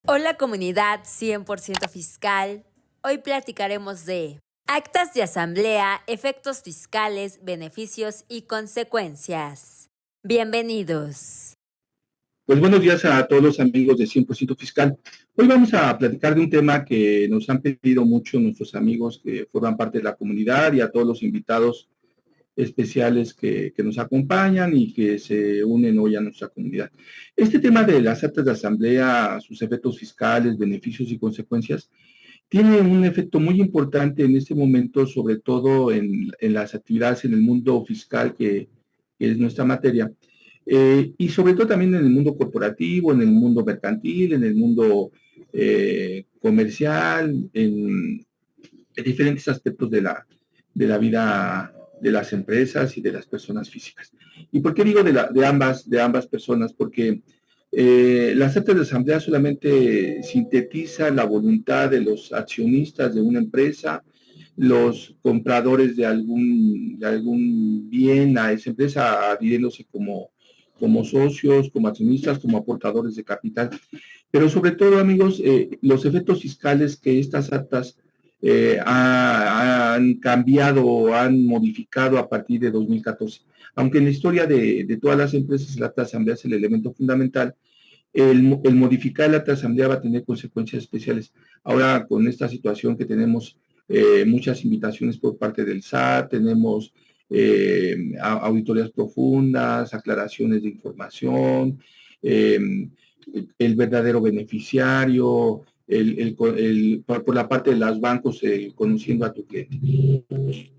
Hola comunidad 100% fiscal. Hoy platicaremos de actas de asamblea, efectos fiscales, beneficios y consecuencias. Bienvenidos. Pues buenos días a todos los amigos de 100% Fiscal. Hoy vamos a platicar de un tema que nos han pedido mucho nuestros amigos que forman parte de la comunidad y a todos los invitados especiales que nos acompañan y que se unen hoy a nuestra comunidad. Este tema de las actas de asamblea, sus efectos fiscales, beneficios y consecuencias, tiene un efecto muy importante en este momento, sobre todo en las actividades en el mundo fiscal, que es nuestra materia, y sobre todo también en el mundo corporativo, en el mundo mercantil, en el mundo comercial, en diferentes aspectos de la vida de las empresas y de las personas físicas. ¿Y por qué digo de ambas personas? Porque las actas de asamblea solamente sintetizan la voluntad de los accionistas de una empresa, los compradores de algún bien a esa empresa, adhiriéndose como socios, como accionistas, como aportadores de capital. Pero sobre todo, amigos, los efectos fiscales que estas actas han cambiado o han modificado a partir de 2014. Aunque en la historia de todas las empresas el acta de asamblea es el elemento fundamental, el modificar el acta de asamblea va a tener consecuencias especiales. Ahora, con esta situación que tenemos muchas invitaciones por parte del SAT, tenemos auditorías profundas, aclaraciones de información, el verdadero beneficiario, por la parte de los bancos, conociendo a tu cliente.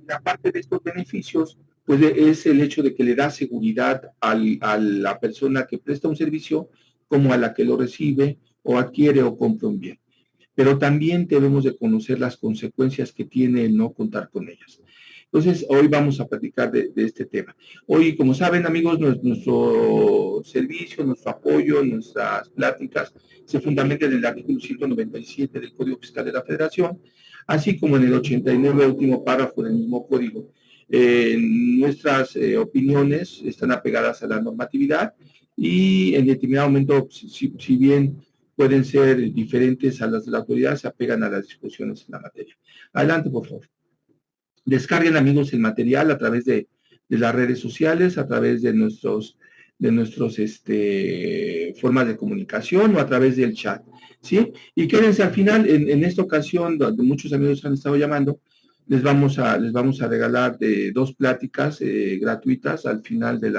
La parte de estos beneficios, pues es el hecho de que le da seguridad a la persona que presta un servicio como a la que lo recibe o adquiere o compra un bien. Pero también debemos de conocer las consecuencias que tiene el no contar con ellas. Entonces, hoy vamos a platicar de este tema. Hoy, como saben, amigos, nuestro servicio, nuestro apoyo, nuestras pláticas se fundamentan en el artículo 197 del Código Fiscal de la Federación, así como en el 89, último párrafo del mismo código. Nuestras opiniones están apegadas a la normatividad y en determinado momento, si bien pueden ser diferentes a las de la autoridad, se apegan a las discusiones en la materia. Adelante, por favor. Descarguen, amigos, el material a través de las redes sociales, a través de nuestros formas de comunicación o a través del chat, ¿sí? Y quédense al final, en esta ocasión, donde muchos amigos han estado llamando, les vamos a regalar 2 pláticas gratuitas al final de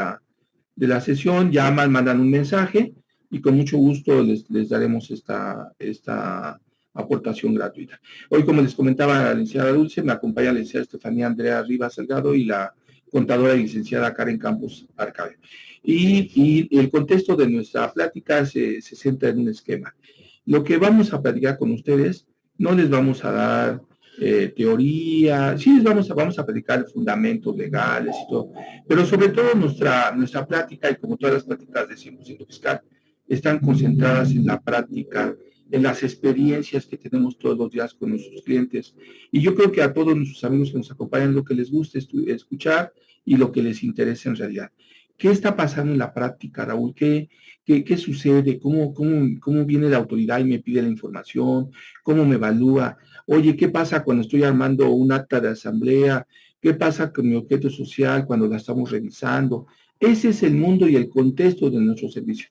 la sesión. Llaman, mandan un mensaje y con mucho gusto les daremos esta aportación gratuita. Hoy, como les comentaba la licenciada Dulce, me acompaña la licenciada Estefanía Andrea Rivas Salgado y la contadora y licenciada Karen Campos Arcabe. Y el contexto de nuestra plática se centra en un esquema. Lo que vamos a platicar con ustedes, no les vamos a dar teoría, sí les vamos a platicar fundamentos legales y todo, pero sobre todo nuestra plática, y como todas las pláticas de 100% Fiscal, están concentradas en la práctica, en las experiencias que tenemos todos los días con nuestros clientes. Y yo creo que a todos nuestros amigos que nos acompañan lo que les gusta escuchar y lo que les interesa en realidad. ¿Qué está pasando en la práctica, Raúl? ¿Qué sucede? ¿Cómo viene la autoridad y me pide la información? ¿Cómo me evalúa? Oye, ¿qué pasa cuando estoy armando un acta de asamblea? ¿Qué pasa con mi objeto social cuando la estamos revisando? Ese es el mundo y el contexto de nuestro servicio.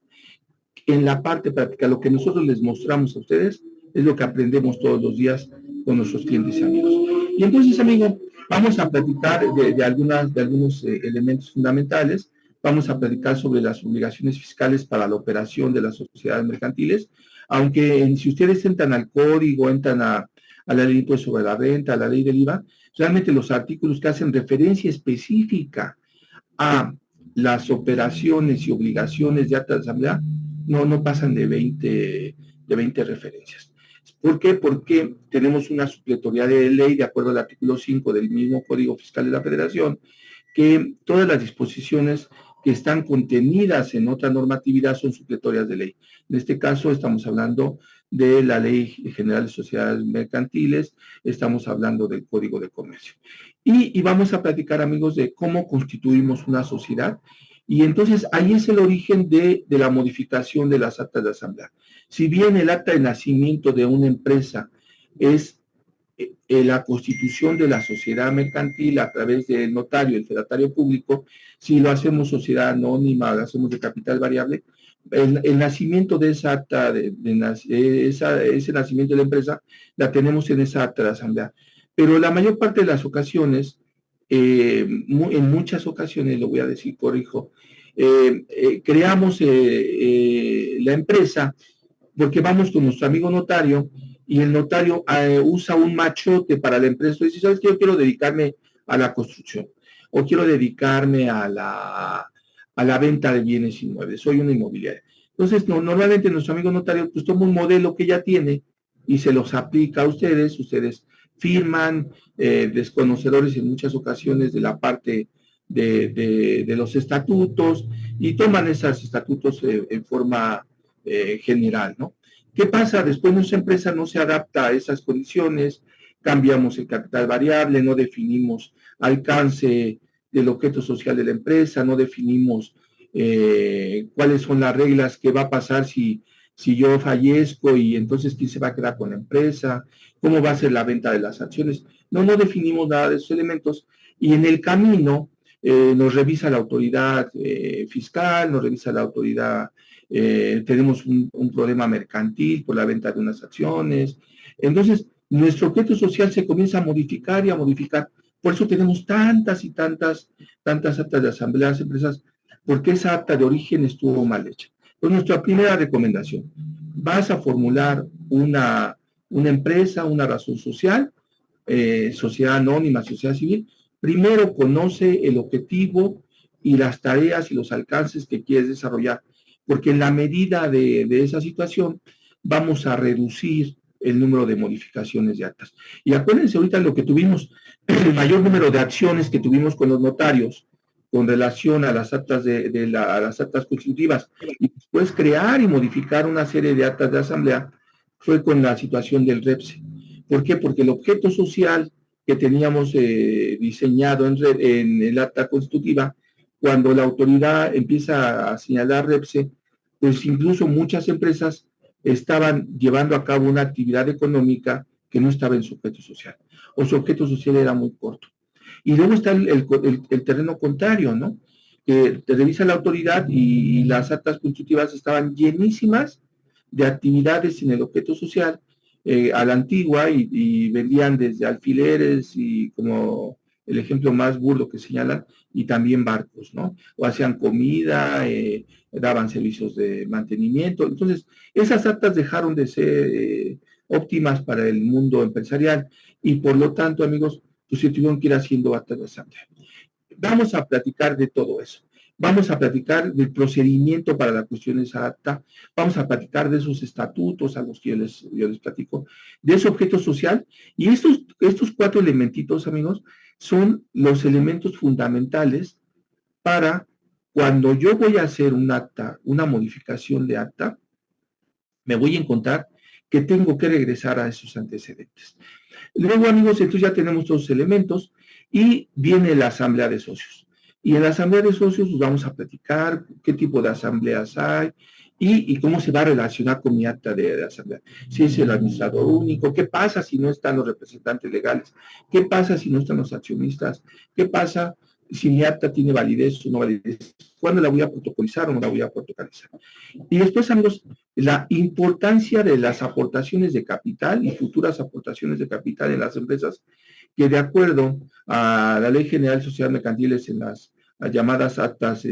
En la parte práctica, lo que nosotros les mostramos a ustedes es lo que aprendemos todos los días con nuestros clientes y amigos. Y entonces, amigos, vamos a platicar de algunos elementos fundamentales. Vamos a platicar sobre las obligaciones fiscales para la operación de las sociedades mercantiles, aunque si ustedes entran al código, entran a la ley de impuesto sobre la renta, a la ley del IVA, realmente los artículos que hacen referencia específica a las operaciones y obligaciones de acta de asamblea no pasan de 20 referencias. ¿Por qué? Porque tenemos una supletoriedad de ley de acuerdo al artículo 5 del mismo Código Fiscal de la Federación, que todas las disposiciones que están contenidas en otra normatividad son supletorias de ley. En este caso estamos hablando de la Ley General de Sociedades Mercantiles, estamos hablando del Código de Comercio. Y vamos a platicar, amigos, de cómo constituimos una sociedad. Y entonces ahí es el origen de la modificación de las actas de asamblea. Si bien el acta de nacimiento de una empresa es la constitución de la sociedad mercantil a través del notario, el fedatario público, si lo hacemos sociedad anónima, lo hacemos de capital variable, el nacimiento de esa acta, ese nacimiento de la empresa, la tenemos en esa acta de asamblea. Pero la mayor parte de las ocasiones, en muchas ocasiones, lo voy a decir, corrijo, creamos la empresa porque vamos con nuestro amigo notario y el notario usa un machote para la empresa. Y dice, ¿sabes qué? Yo quiero dedicarme a la construcción o quiero dedicarme a la venta de bienes inmuebles. Soy una inmobiliaria. Entonces, normalmente nuestro amigo notario pues toma un modelo que ya tiene y se los aplica a ustedes. Ustedes firman, desconocedores en muchas ocasiones de la parte de los estatutos y toman esos estatutos en forma general, ¿no? ¿Qué pasa? Después nuestra empresa no se adapta a esas condiciones, cambiamos el capital variable, no definimos alcance del objeto social de la empresa, no definimos cuáles son las reglas, qué va a pasar si yo fallezco y entonces quién se va a quedar con la empresa, cómo va a ser la venta de las acciones. No definimos nada de esos elementos y en el camino nos revisa la autoridad fiscal, nos revisa la autoridad, tenemos un problema mercantil por la venta de unas acciones. Entonces, nuestro objeto social se comienza a modificar y a modificar. Por eso tenemos tantas y tantas actas de asambleas de empresas, porque esa acta de origen estuvo mal hecha. Entonces, nuestra primera recomendación, vas a formular una empresa, una razón social, sociedad anónima, sociedad civil. Primero conoce el objetivo y las tareas y los alcances que quieres desarrollar, porque en la medida de esa situación vamos a reducir el número de modificaciones de actas. Y acuérdense ahorita lo que tuvimos, el mayor número de acciones que tuvimos con los notarios con relación a las actas a las actas constitutivas y después crear y modificar una serie de actas de asamblea fue con la situación del REPSE. ¿Por qué? Porque el objeto social que teníamos diseñado en el acta constitutiva, cuando la autoridad empieza a señalar REPSE, pues incluso muchas empresas estaban llevando a cabo una actividad económica que no estaba en su objeto social, o su objeto social era muy corto. Y luego está el terreno contrario, ¿no? Que te revisa la autoridad y las actas constitutivas estaban llenísimas de actividades en el objeto social a la antigua y vendían desde alfileres y como el ejemplo más burdo que señalan, y también barcos, ¿no? O hacían comida, daban servicios de mantenimiento. Entonces, esas actas dejaron de ser óptimas para el mundo empresarial y por lo tanto, amigos, pues se tuvieron que ir haciendo actas de asamblea. Vamos a platicar de todo eso. Vamos a platicar del procedimiento para la cuestión de esa acta, vamos a platicar de esos estatutos a los que yo les platico, de ese objeto social, y estos 4 elementitos, amigos, son los elementos fundamentales para cuando yo voy a hacer un acta, una modificación de acta, me voy a encontrar que tengo que regresar a esos antecedentes. Luego, amigos, entonces ya tenemos todos los elementos y viene la asamblea de socios. Y en la asamblea de socios nos vamos a platicar qué tipo de asambleas hay y cómo se va a relacionar con mi acta de asamblea. Si es el administrador único, qué pasa si no están los representantes legales, qué pasa si no están los accionistas, qué pasa si mi acta tiene validez o no validez, cuándo la voy a protocolizar o no la voy a protocolizar. Y después, amigos, la importancia de las aportaciones de capital y futuras aportaciones de capital en las empresas, que de acuerdo a la Ley General de Sociedades Mercantiles en las llamadas actas,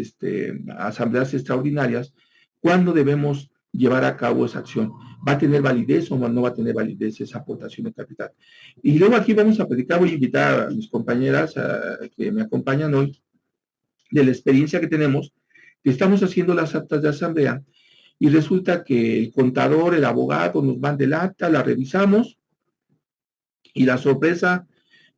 asambleas extraordinarias, ¿cuándo debemos llevar a cabo esa acción? ¿Va a tener validez o no va a tener validez esa aportación de capital? Y luego aquí vamos a platicar, voy a invitar a mis compañeras que me acompañan hoy, de la experiencia que tenemos, que estamos haciendo las actas de asamblea, y resulta que el contador, el abogado nos manda el acta, la revisamos, y la sorpresa,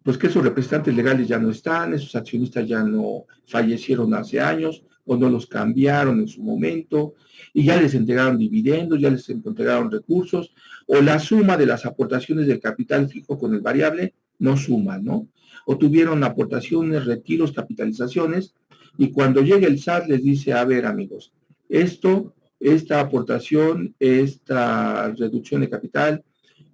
pues que esos representantes legales ya no están, esos accionistas ya no fallecieron hace años, o no los cambiaron en su momento, y ya les entregaron dividendos, ya les entregaron recursos, o la suma de las aportaciones del capital fijo con el variable no suma, ¿no? O tuvieron aportaciones, retiros, capitalizaciones, y cuando llega el SAT les dice, a ver, amigos, esto esta aportación, esta reducción de capital,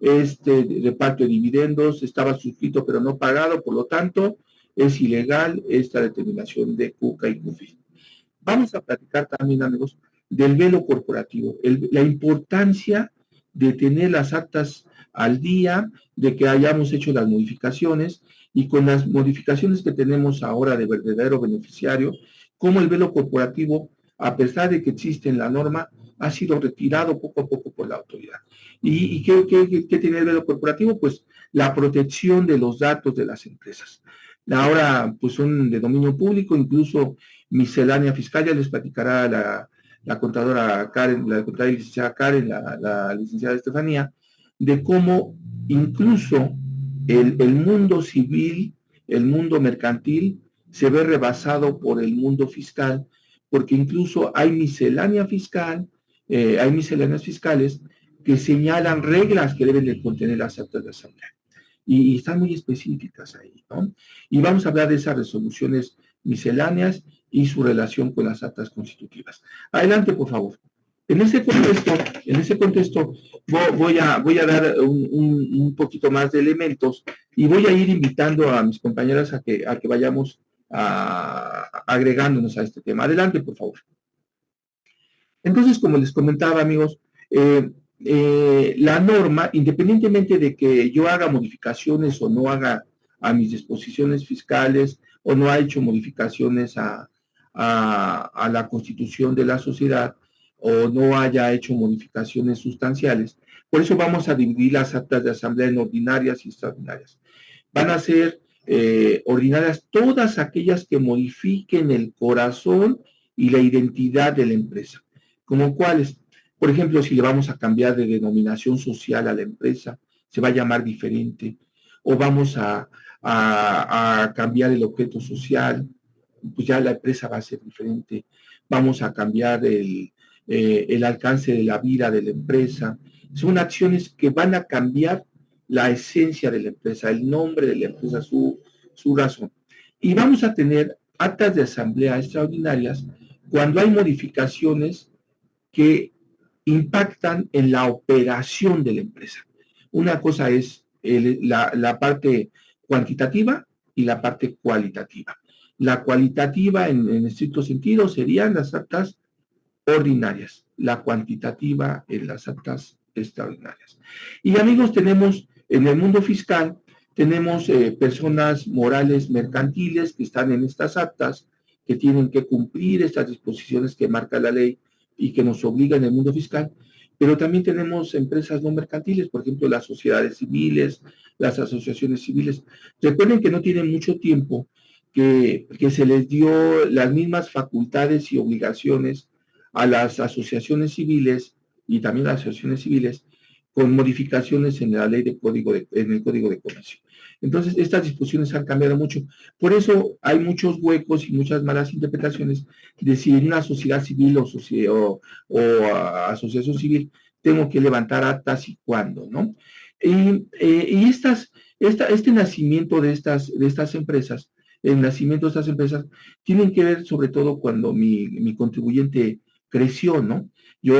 este reparto de dividendos estaba suscrito pero no pagado, por lo tanto, es ilegal esta determinación de Kuka y Kufi. Vamos a platicar también, amigos, del velo corporativo, la importancia de tener las actas al día, de que hayamos hecho las modificaciones y con las modificaciones que tenemos ahora de verdadero beneficiario, cómo el velo corporativo, a pesar de que existe en la norma, ha sido retirado poco a poco por la autoridad. ¿Y qué tiene el velo corporativo? Pues la protección de los datos de las empresas. Ahora, pues son de dominio público, incluso miscelánea fiscal, ya les platicará la contadora Karen, la contadora licenciada Karen, la licenciada Estefanía, de cómo incluso el mundo civil, el mundo mercantil, se ve rebasado por el mundo fiscal, porque incluso hay miscelánea fiscal, hay misceláneas fiscales que señalan reglas que deben de contener las actas de asamblea. Y están muy específicas ahí, ¿no? Y vamos a hablar de esas resoluciones misceláneas y su relación con las actas constitutivas. Adelante, por favor. En ese contexto voy a dar un poquito más de elementos y voy a ir invitando a mis compañeras a que vayamos agregándonos a este tema. Adelante, por favor. Entonces, como les comentaba, amigos, la norma, independientemente de que yo haga modificaciones o no haga a mis disposiciones fiscales o no ha hecho modificaciones a la constitución de la sociedad o no haya hecho modificaciones sustanciales, por eso vamos a dividir las actas de asamblea en ordinarias y extraordinarias. Van a ser ordinarias todas aquellas que modifiquen el corazón y la identidad de la empresa, como cuáles. Por ejemplo, si le vamos a cambiar de denominación social a la empresa, se va a llamar diferente, o vamos a cambiar el objeto social, pues ya la empresa va a ser diferente. Vamos a cambiar el alcance de la vida de la empresa. Son acciones que van a cambiar la esencia de la empresa, el nombre de la empresa, su razón. Y vamos a tener actas de asamblea extraordinarias cuando hay modificaciones que impactan en la operación de la empresa. Una cosa es la parte cuantitativa y la parte cualitativa. La cualitativa, en estricto sentido, serían las actas ordinarias, la cuantitativa en las actas extraordinarias. Y amigos, tenemos en el mundo fiscal, tenemos personas morales mercantiles que están en estas actas, que tienen que cumplir estas disposiciones que marca la ley y que nos obliga en el mundo fiscal, pero también tenemos empresas no mercantiles, por ejemplo, las sociedades civiles, las asociaciones civiles. Recuerden que no tienen mucho tiempo que se les dio las mismas facultades y obligaciones a las asociaciones civiles y también a las asociaciones civiles con modificaciones en la ley de en el Código de Comercio. Entonces, estas disposiciones han cambiado mucho. Por eso hay muchos huecos y muchas malas interpretaciones de si en una sociedad civil o asociación civil tengo que levantar actas y cuándo, ¿no? Y este nacimiento de estas empresas, el nacimiento de estas empresas, tienen que ver sobre todo cuando mi contribuyente creció, ¿no? Yo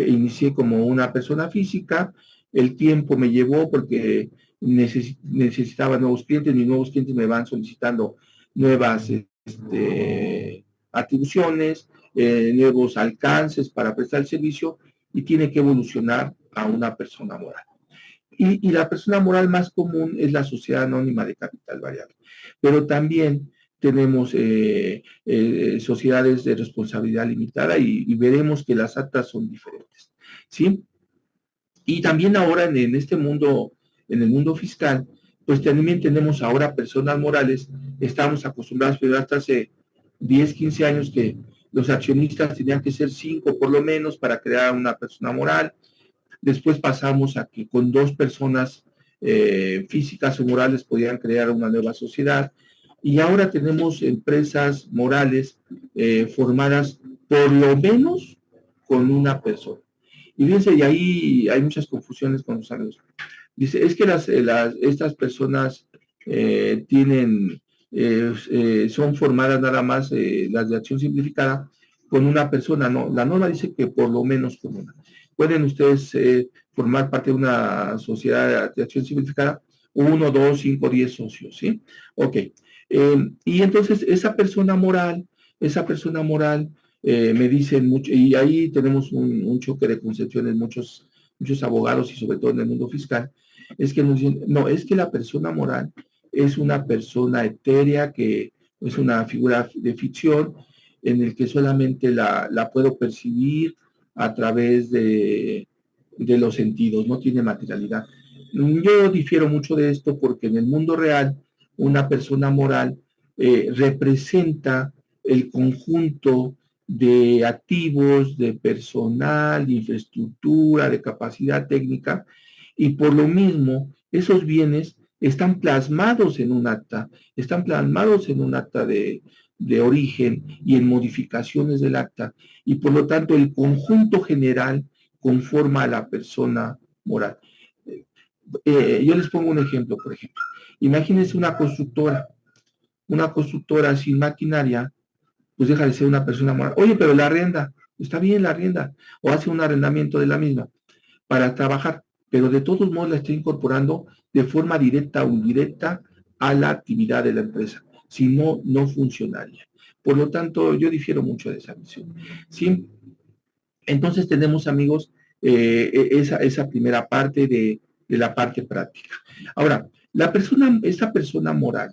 inicié como una persona física, el tiempo me llevó porque necesitaba nuevos clientes, mis nuevos clientes me van solicitando nuevas atribuciones, nuevos alcances para prestar el servicio y tiene que evolucionar a una persona moral. Y la persona moral más común es la sociedad anónima de capital variable, pero también tenemos sociedades de responsabilidad limitada y veremos que las actas son diferentes, ¿sí? Y también ahora en este mundo, en el mundo fiscal, pues también tenemos ahora personas morales. Estamos acostumbrados, pero hasta hace 10, 15 años que los accionistas tenían que ser 5 por lo menos para crear una persona moral. Después pasamos a que con 2 personas físicas o morales podían crear una nueva sociedad. Y ahora tenemos empresas morales formadas por lo menos con una persona. Y fíjense, y ahí hay muchas confusiones con los amigos. Dice, es que estas personas son formadas nada más, las de acción simplificada, con una persona, no, la norma dice que por lo menos con una. Pueden ustedes formar parte de una sociedad de acción simplificada, 1, 2, 5, 10 socios, ¿sí? Ok. Y entonces esa persona moral, me dicen mucho, y ahí tenemos un choque de concepciones, muchos abogados y sobre todo en el mundo fiscal, es que nos dicen, no, es que la persona moral es una persona etérea que es una figura de ficción en el que solamente la puedo percibir a través de los sentidos, no tiene materialidad. Yo difiero mucho de esto porque en el mundo real una persona moral representa el conjunto de activos, de personal, de infraestructura, de capacidad técnica, y por lo mismo esos bienes están plasmados en un acta, de origen y en modificaciones del acta, y por lo tanto el conjunto general conforma a la persona moral. Yo les pongo un ejemplo, por ejemplo. Imagínense una constructora sin maquinaria, pues deja de ser una persona moral. Oye, pero la arrienda, está bien la arrienda, o hace un arrendamiento de la misma para trabajar, pero de todos modos la está incorporando de forma directa o indirecta a la actividad de la empresa. Si no, no funcionaría. Por lo tanto, yo difiero mucho de esa visión. ¿Sí? Entonces tenemos, amigos, esa primera parte de la parte práctica. Ahora, esta persona moral,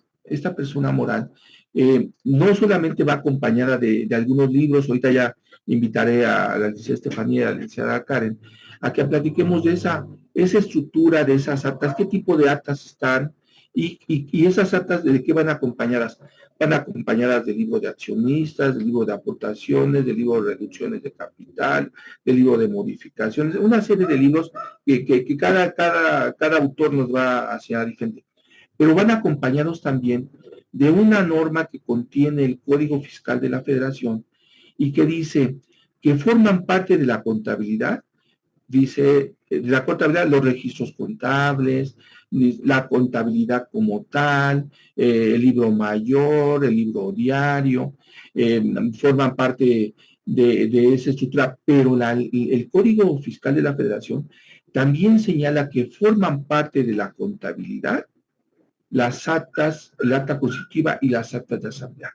no solamente va acompañada de algunos libros, ahorita ya invitaré a la licenciada Estefanía y a la licenciada Karen a que platiquemos de esa estructura, de esas actas, qué tipo de actas están y esas actas de qué van acompañadas. Van acompañadas del libro de accionistas, del libro de aportaciones, del libro de reducciones de capital, del libro de modificaciones, una serie de libros que cada autor nos va hacia diferente. Pero van acompañados también de una norma que contiene el Código Fiscal de la Federación y que dice que forman parte de la contabilidad, dice, la contabilidad, los registros contables, la contabilidad como tal, el libro mayor, el libro diario, forman parte de esa estructura, pero el Código Fiscal de la Federación también señala que forman parte de la contabilidad las actas, el acta constitutiva y las actas de asamblea.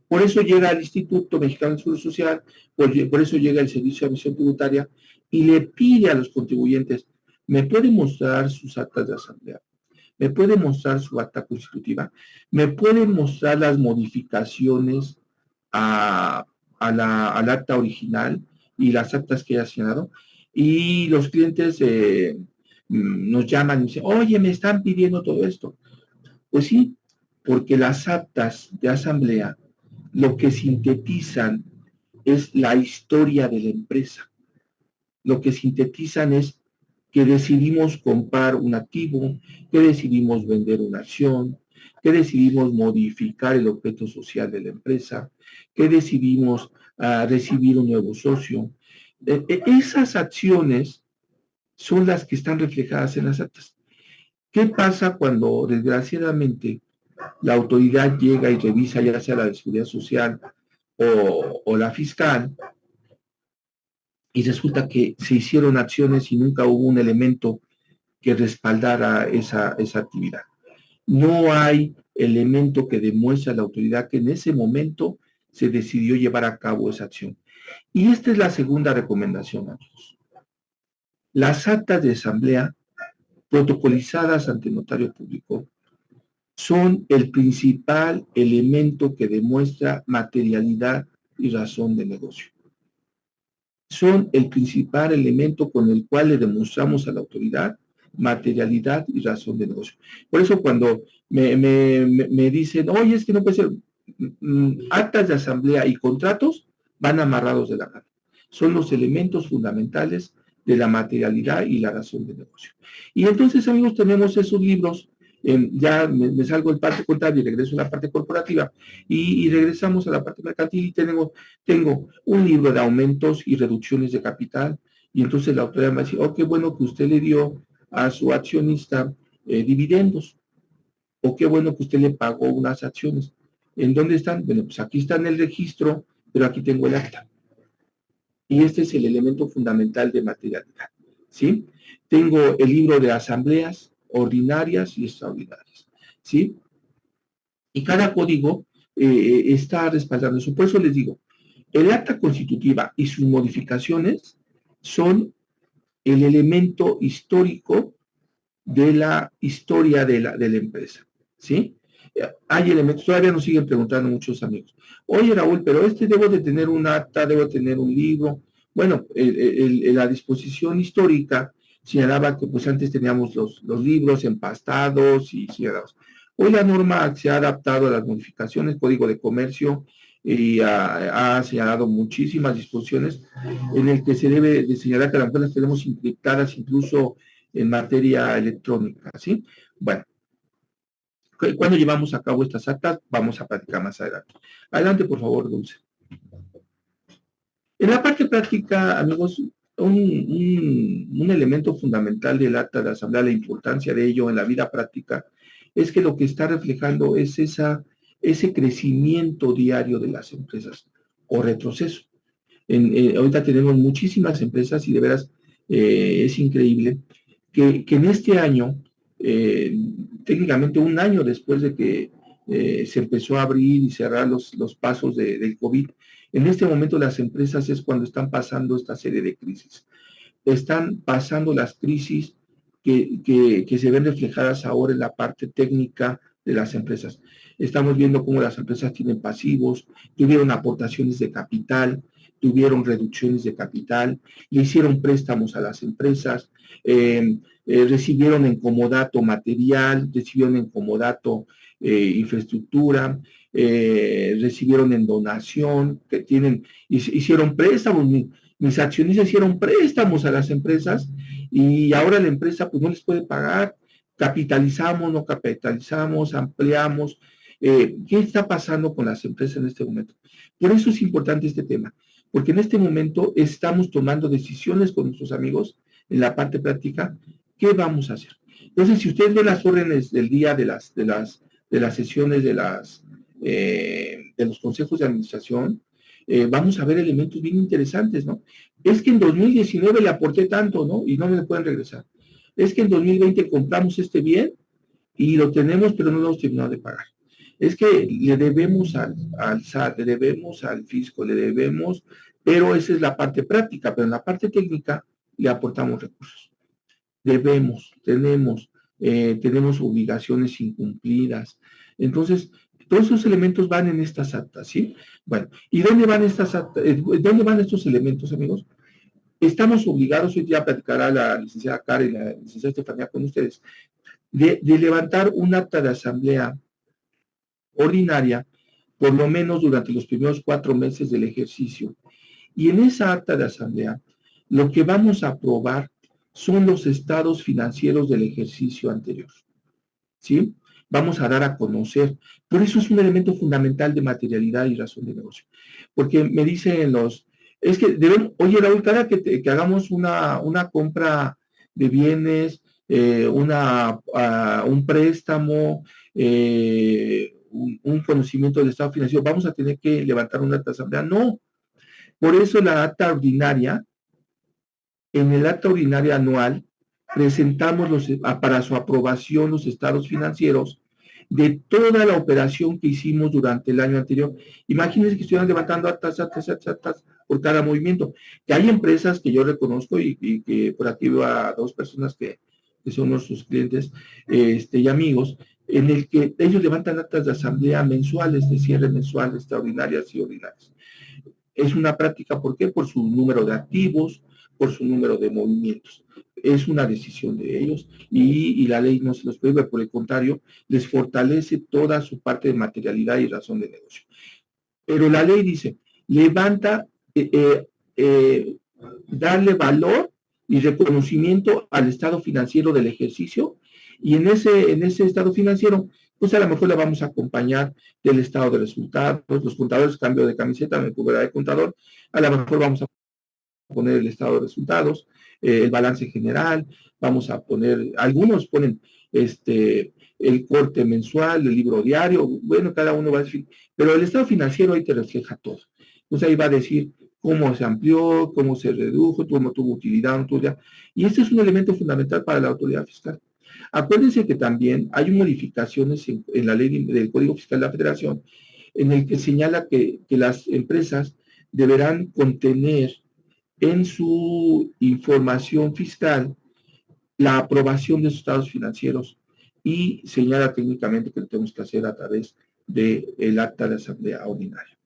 Por eso llega el Instituto Mexicano del Seguro Social, por eso llega el Servicio de Administración Tributaria y le pide a los contribuyentes, ¿me puede mostrar sus actas de asamblea? ¿Me puede mostrar su acta constitutiva? ¿Me puede mostrar las modificaciones al acta original y las actas que haya asignado? Y los clientes nos llaman y dicen, oye, me están pidiendo todo esto. Pues sí, porque las actas de asamblea lo que sintetizan es la historia de la empresa. Lo que sintetizan es que decidimos comprar un activo, que decidimos vender una acción, que decidimos modificar el objeto social de la empresa, que decidimos recibir un nuevo socio. Esas acciones son las que están reflejadas en las actas. ¿Qué pasa cuando, desgraciadamente, la autoridad llega y revisa, ya sea la de seguridad social o la fiscal, y resulta que se hicieron acciones y nunca hubo un elemento que respaldara esa actividad? No hay elemento que demuestre a la autoridad que en ese momento se decidió llevar a cabo esa acción. Y esta es la segunda recomendación, amigos. Las actas de asamblea protocolizadas ante notario público son el principal elemento que demuestra materialidad y razón de negocio. Son el principal elemento con el cual le demostramos a la autoridad materialidad y razón de negocio. Por eso cuando me dicen, oye, es que no puede ser, actas de asamblea y contratos van amarrados de la mano. Son los elementos fundamentales de la materialidad y la razón de negocio. Y entonces, amigos, tenemos esos libros. Ya me salgo del parte contable y regreso a la parte corporativa y regresamos a la parte mercantil y tengo un libro de aumentos y reducciones de capital y entonces la autoridad me dice, oh, qué bueno que usted le dio a su accionista dividendos, o qué bueno que usted le pagó unas acciones. ¿En dónde están? Bueno, pues aquí está en el registro, pero aquí tengo el acta. y este es el elemento fundamental de materialidad, ¿sí? Tengo el libro de asambleas ordinarias y extraordinarias, ¿sí? Y cada código está respaldando eso. Por eso les digo, el acta constitutiva y sus modificaciones son el elemento histórico de la historia de la empresa, ¿sí? Hay elementos, todavía nos siguen preguntando muchos amigos. Oye, Raúl, pero debo de tener un acta, debo de tener un libro. Bueno, la disposición histórica señalaba que pues antes teníamos los libros empastados y señalados. Hoy la norma se ha adaptado a las modificaciones, Código de Comercio, y ha señalado muchísimas disposiciones en el que se debe de señalar que a lo mejor las tenemos encriptadas incluso en materia electrónica, ¿sí? Bueno, cuando llevamos a cabo estas actas, vamos a platicar más adelante. Adelante, por favor, Dulce. En la parte práctica, amigos, un elemento fundamental del acta de asamblea, la importancia de ello en la vida práctica, es que lo que está reflejando es ese crecimiento diario de las empresas o retroceso. Ahorita tenemos muchísimas empresas y de veras es increíble que en este año, técnicamente un año después de que se empezó a abrir y cerrar los pasos del COVID, en este momento las empresas es cuando están pasando esta serie de crisis. Están pasando las crisis que se ven reflejadas ahora en la parte técnica de las empresas. Estamos viendo cómo las empresas tienen pasivos, tuvieron aportaciones de capital, tuvieron reducciones de capital, le hicieron préstamos a las empresas, recibieron en comodato material, recibieron en comodato infraestructura, recibieron en donación, hicieron préstamos, mis accionistas hicieron préstamos a las empresas y ahora la empresa pues no les puede pagar, capitalizamos, no capitalizamos, ampliamos. ¿Qué está pasando con las empresas en este momento? Por eso es importante este tema, porque en este momento estamos tomando decisiones con nuestros amigos en la parte práctica, ¿qué vamos a hacer? Entonces, si ustedes ven las órdenes del día de las sesiones de los consejos de administración, vamos a ver elementos bien interesantes, ¿no? Es que en 2019 le aporté tanto, ¿no? Y no me lo pueden regresar. Es que en 2020 compramos este bien y lo tenemos, pero no lo hemos terminado de pagar. Es que le debemos al SAT, le debemos al fisco, le debemos, pero esa es la parte práctica, pero en la parte técnica le aportamos recursos. Tenemos obligaciones incumplidas. Entonces, todos esos elementos van en estas actas, ¿sí? Bueno, ¿y dónde van estas actas? ¿Dónde van estos elementos, amigos? Estamos obligados, hoy ya platicará la licenciada Karen y la licenciada Estefanía con ustedes, de levantar un acta de asamblea ordinaria, por lo menos durante los primeros 4 meses del ejercicio. Y en esa acta de asamblea, lo que vamos a aprobar son los estados financieros del ejercicio anterior, ¿sí? Vamos a dar a conocer. Por eso es un elemento fundamental de materialidad y razón de negocio. Porque me dicen es que oye, Raúl, cada que hagamos una compra de bienes, un préstamo, un conocimiento del estado financiero, vamos a tener que levantar una acta de asamblea. No. Por eso la acta ordinaria, en el acta ordinaria anual, presentamos para su aprobación los estados financieros de toda la operación que hicimos durante el año anterior. Imagínense que estuvieran levantando actas por cada movimiento. Que hay empresas que yo reconozco y que por aquí veo a 2 personas que son nuestros clientes y amigos, en el que ellos levantan actas de asamblea mensuales, de cierre mensual, extraordinarias y ordinarias. Es una práctica, ¿por qué? Por su número de activos, por su número de movimientos. Es una decisión de ellos y la ley no se los prohíbe, por el contrario, les fortalece toda su parte de materialidad y razón de negocio. Pero la ley dice, levanta, darle valor y reconocimiento al estado financiero del ejercicio y en ese estado financiero pues a lo mejor le vamos a acompañar del estado de resultados, los contadores, cambio de camiseta, me cubrirá de contador, a lo mejor vamos a poner el estado de resultados, el balance general, vamos a poner, algunos ponen el corte mensual, el libro diario, bueno, cada uno va a decir, pero el estado financiero ahí te refleja todo. Entonces ahí va a decir cómo se amplió, cómo se redujo, cómo tuvo utilidad, no tuvo utilidad. Y este es un elemento fundamental para la autoridad fiscal. Acuérdense que también hay modificaciones en la ley del Código Fiscal de la Federación en el que señala que las empresas deberán contener en su información fiscal la aprobación de sus estados financieros y señala técnicamente que lo tenemos que hacer a través del acta de asamblea ordinaria.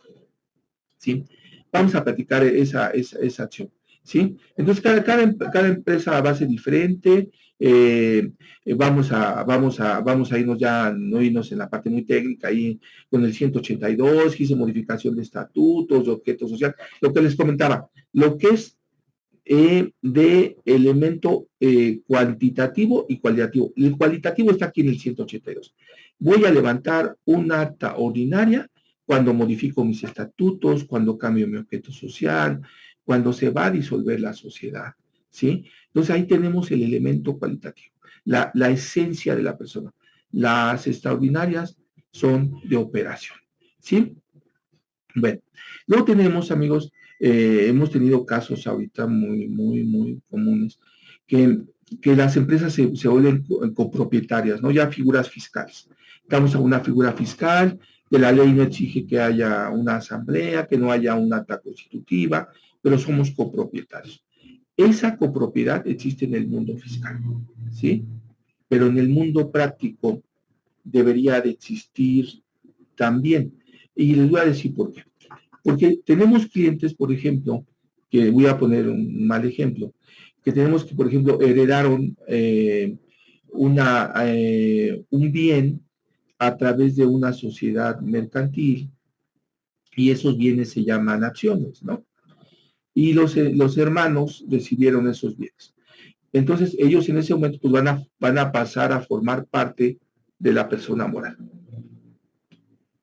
¿Sí? Vamos a platicar esa acción. ¿Sí? Entonces, cada empresa va a ser diferente. Vamos a irnos ya, no irnos en la parte muy técnica, ahí con el 182, que hice modificación de estatutos, de objeto social, lo que les comentaba, lo que es de elemento cuantitativo y cualitativo. El cualitativo está aquí en el 182. Voy a levantar un acta ordinaria cuando modifico mis estatutos, cuando cambio mi objeto social, cuando se va a disolver la sociedad, ¿sí? Entonces ahí tenemos el elemento cualitativo, la esencia de la persona. Las extraordinarias son de operación, ¿sí? Bueno, luego tenemos, amigos, hemos tenido casos ahorita muy comunes, que las empresas se vuelven copropietarias, ¿no? Ya figuras fiscales. Estamos a una figura fiscal, que la ley no exige que haya una asamblea, que no haya una acta constitutiva, pero somos copropietarios. Esa copropiedad existe en el mundo fiscal, ¿sí? Pero en el mundo práctico debería de existir también. Y les voy a decir por qué. Porque tenemos clientes, por ejemplo, que voy a poner un mal ejemplo, que tenemos que, por ejemplo, heredaron un bien a través de una sociedad mercantil y esos bienes se llaman acciones, ¿no? Y los hermanos recibieron esos bienes. Entonces, ellos en ese momento pues, van a pasar a formar parte de la persona moral.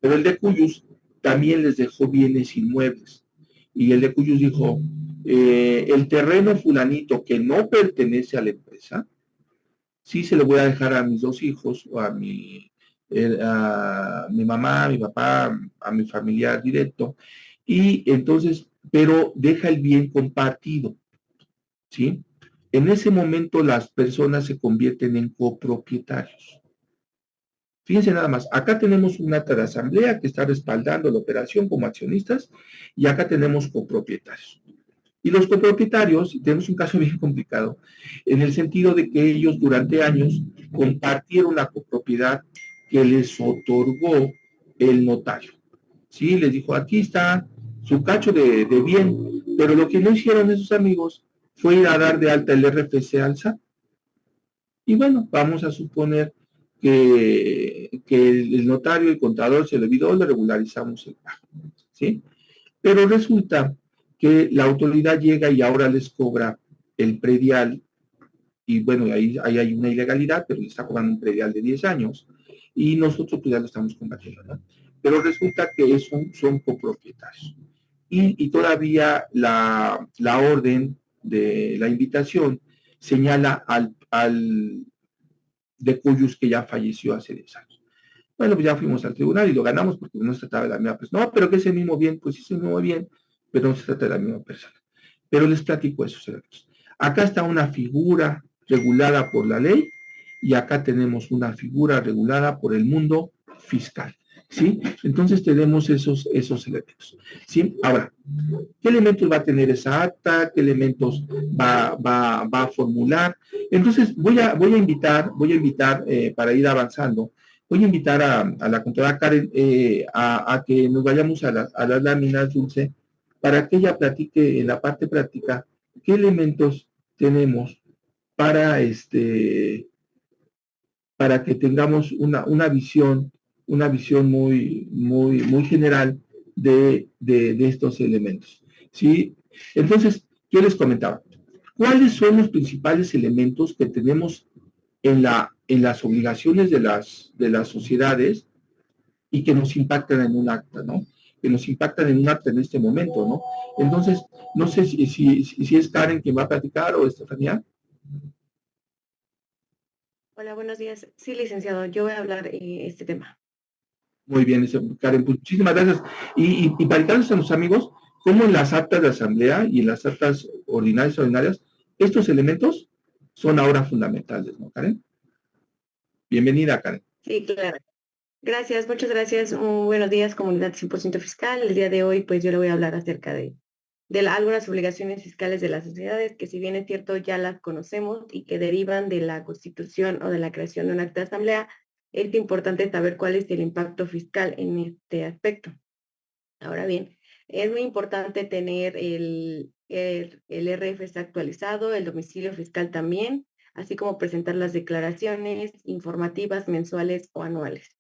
Pero el de Cuyus también les dejó bienes inmuebles. Y el de Cuyus dijo, el terreno fulanito que no pertenece a la empresa, sí se lo voy a dejar a mis dos hijos, o a mi mamá, a mi papá, a mi familiar directo, y entonces, pero deja el bien compartido, ¿sí? En ese momento las personas se convierten en copropietarios. Fíjense nada más, acá tenemos un acta de asamblea que está respaldando la operación como accionistas y acá tenemos copropietarios. Y los copropietarios, tenemos un caso bien complicado, en el sentido de que ellos durante años compartieron la copropiedad que les otorgó el notario. Sí, les dijo, aquí está su cacho de bien, pero lo que no hicieron esos amigos fue ir a dar de alta el RFC al SAT. Y bueno, vamos a suponer que el notario, el contador se le olvidó, le regularizamos el pago, ¿sí? Pero resulta que la autoridad llega y ahora les cobra el predial, y bueno, ahí hay una ilegalidad, pero le está cobrando un predial de 10 años, y nosotros pues ya lo estamos combatiendo, ¿no? Pero resulta que son copropietarios. Y todavía la orden de la invitación señala al de Cuyus que ya falleció hace 10 años. Bueno, pues ya fuimos al tribunal y lo ganamos porque no se trataba de la misma persona. No, pero que es el mismo bien, pues sí es el mismo bien, pero no se trata de la misma persona. Pero les platico esos elementos. Acá está una figura regulada por la ley y acá tenemos una figura regulada por el mundo fiscal. ¿Sí? Entonces tenemos esos elementos. ¿Sí? Ahora, ¿qué elementos va a tener esa acta? ¿Qué elementos va a formular? Entonces voy a invitar para ir avanzando, voy a invitar a la contadora Karen a que nos vayamos a las láminas, Dulce, para que ella platique en la parte práctica qué elementos tenemos para para que tengamos una visión muy general de estos elementos. ¿Sí? Entonces, yo les comentaba, ¿cuáles son los principales elementos que tenemos en las obligaciones de las sociedades y que nos impactan en un acta, ¿no? Que nos impactan en un acta en este momento, ¿no? Entonces, no sé si es Karen quien va a platicar o Estefanía. Hola, buenos días. Sí, licenciado, yo voy a hablar tema. Muy bien, Karen, pues, muchísimas gracias. Y para a los amigos, como en las actas de asamblea y en las actas ordinarias y ordinarias, estos elementos son ahora fundamentales, ¿no, Karen? Bienvenida, Karen. Sí, claro. Gracias, muchas gracias. Buenos días, comunidad 100% fiscal. El día de hoy, pues yo le voy a hablar acerca de algunas obligaciones fiscales de las sociedades, que si bien es cierto ya las conocemos y que derivan de la constitución o de la creación de un acta de asamblea, es importante saber cuál es el impacto fiscal en este aspecto. Ahora bien, es muy importante tener el RFC actualizado, el domicilio fiscal también, así como presentar las declaraciones informativas mensuales o anuales.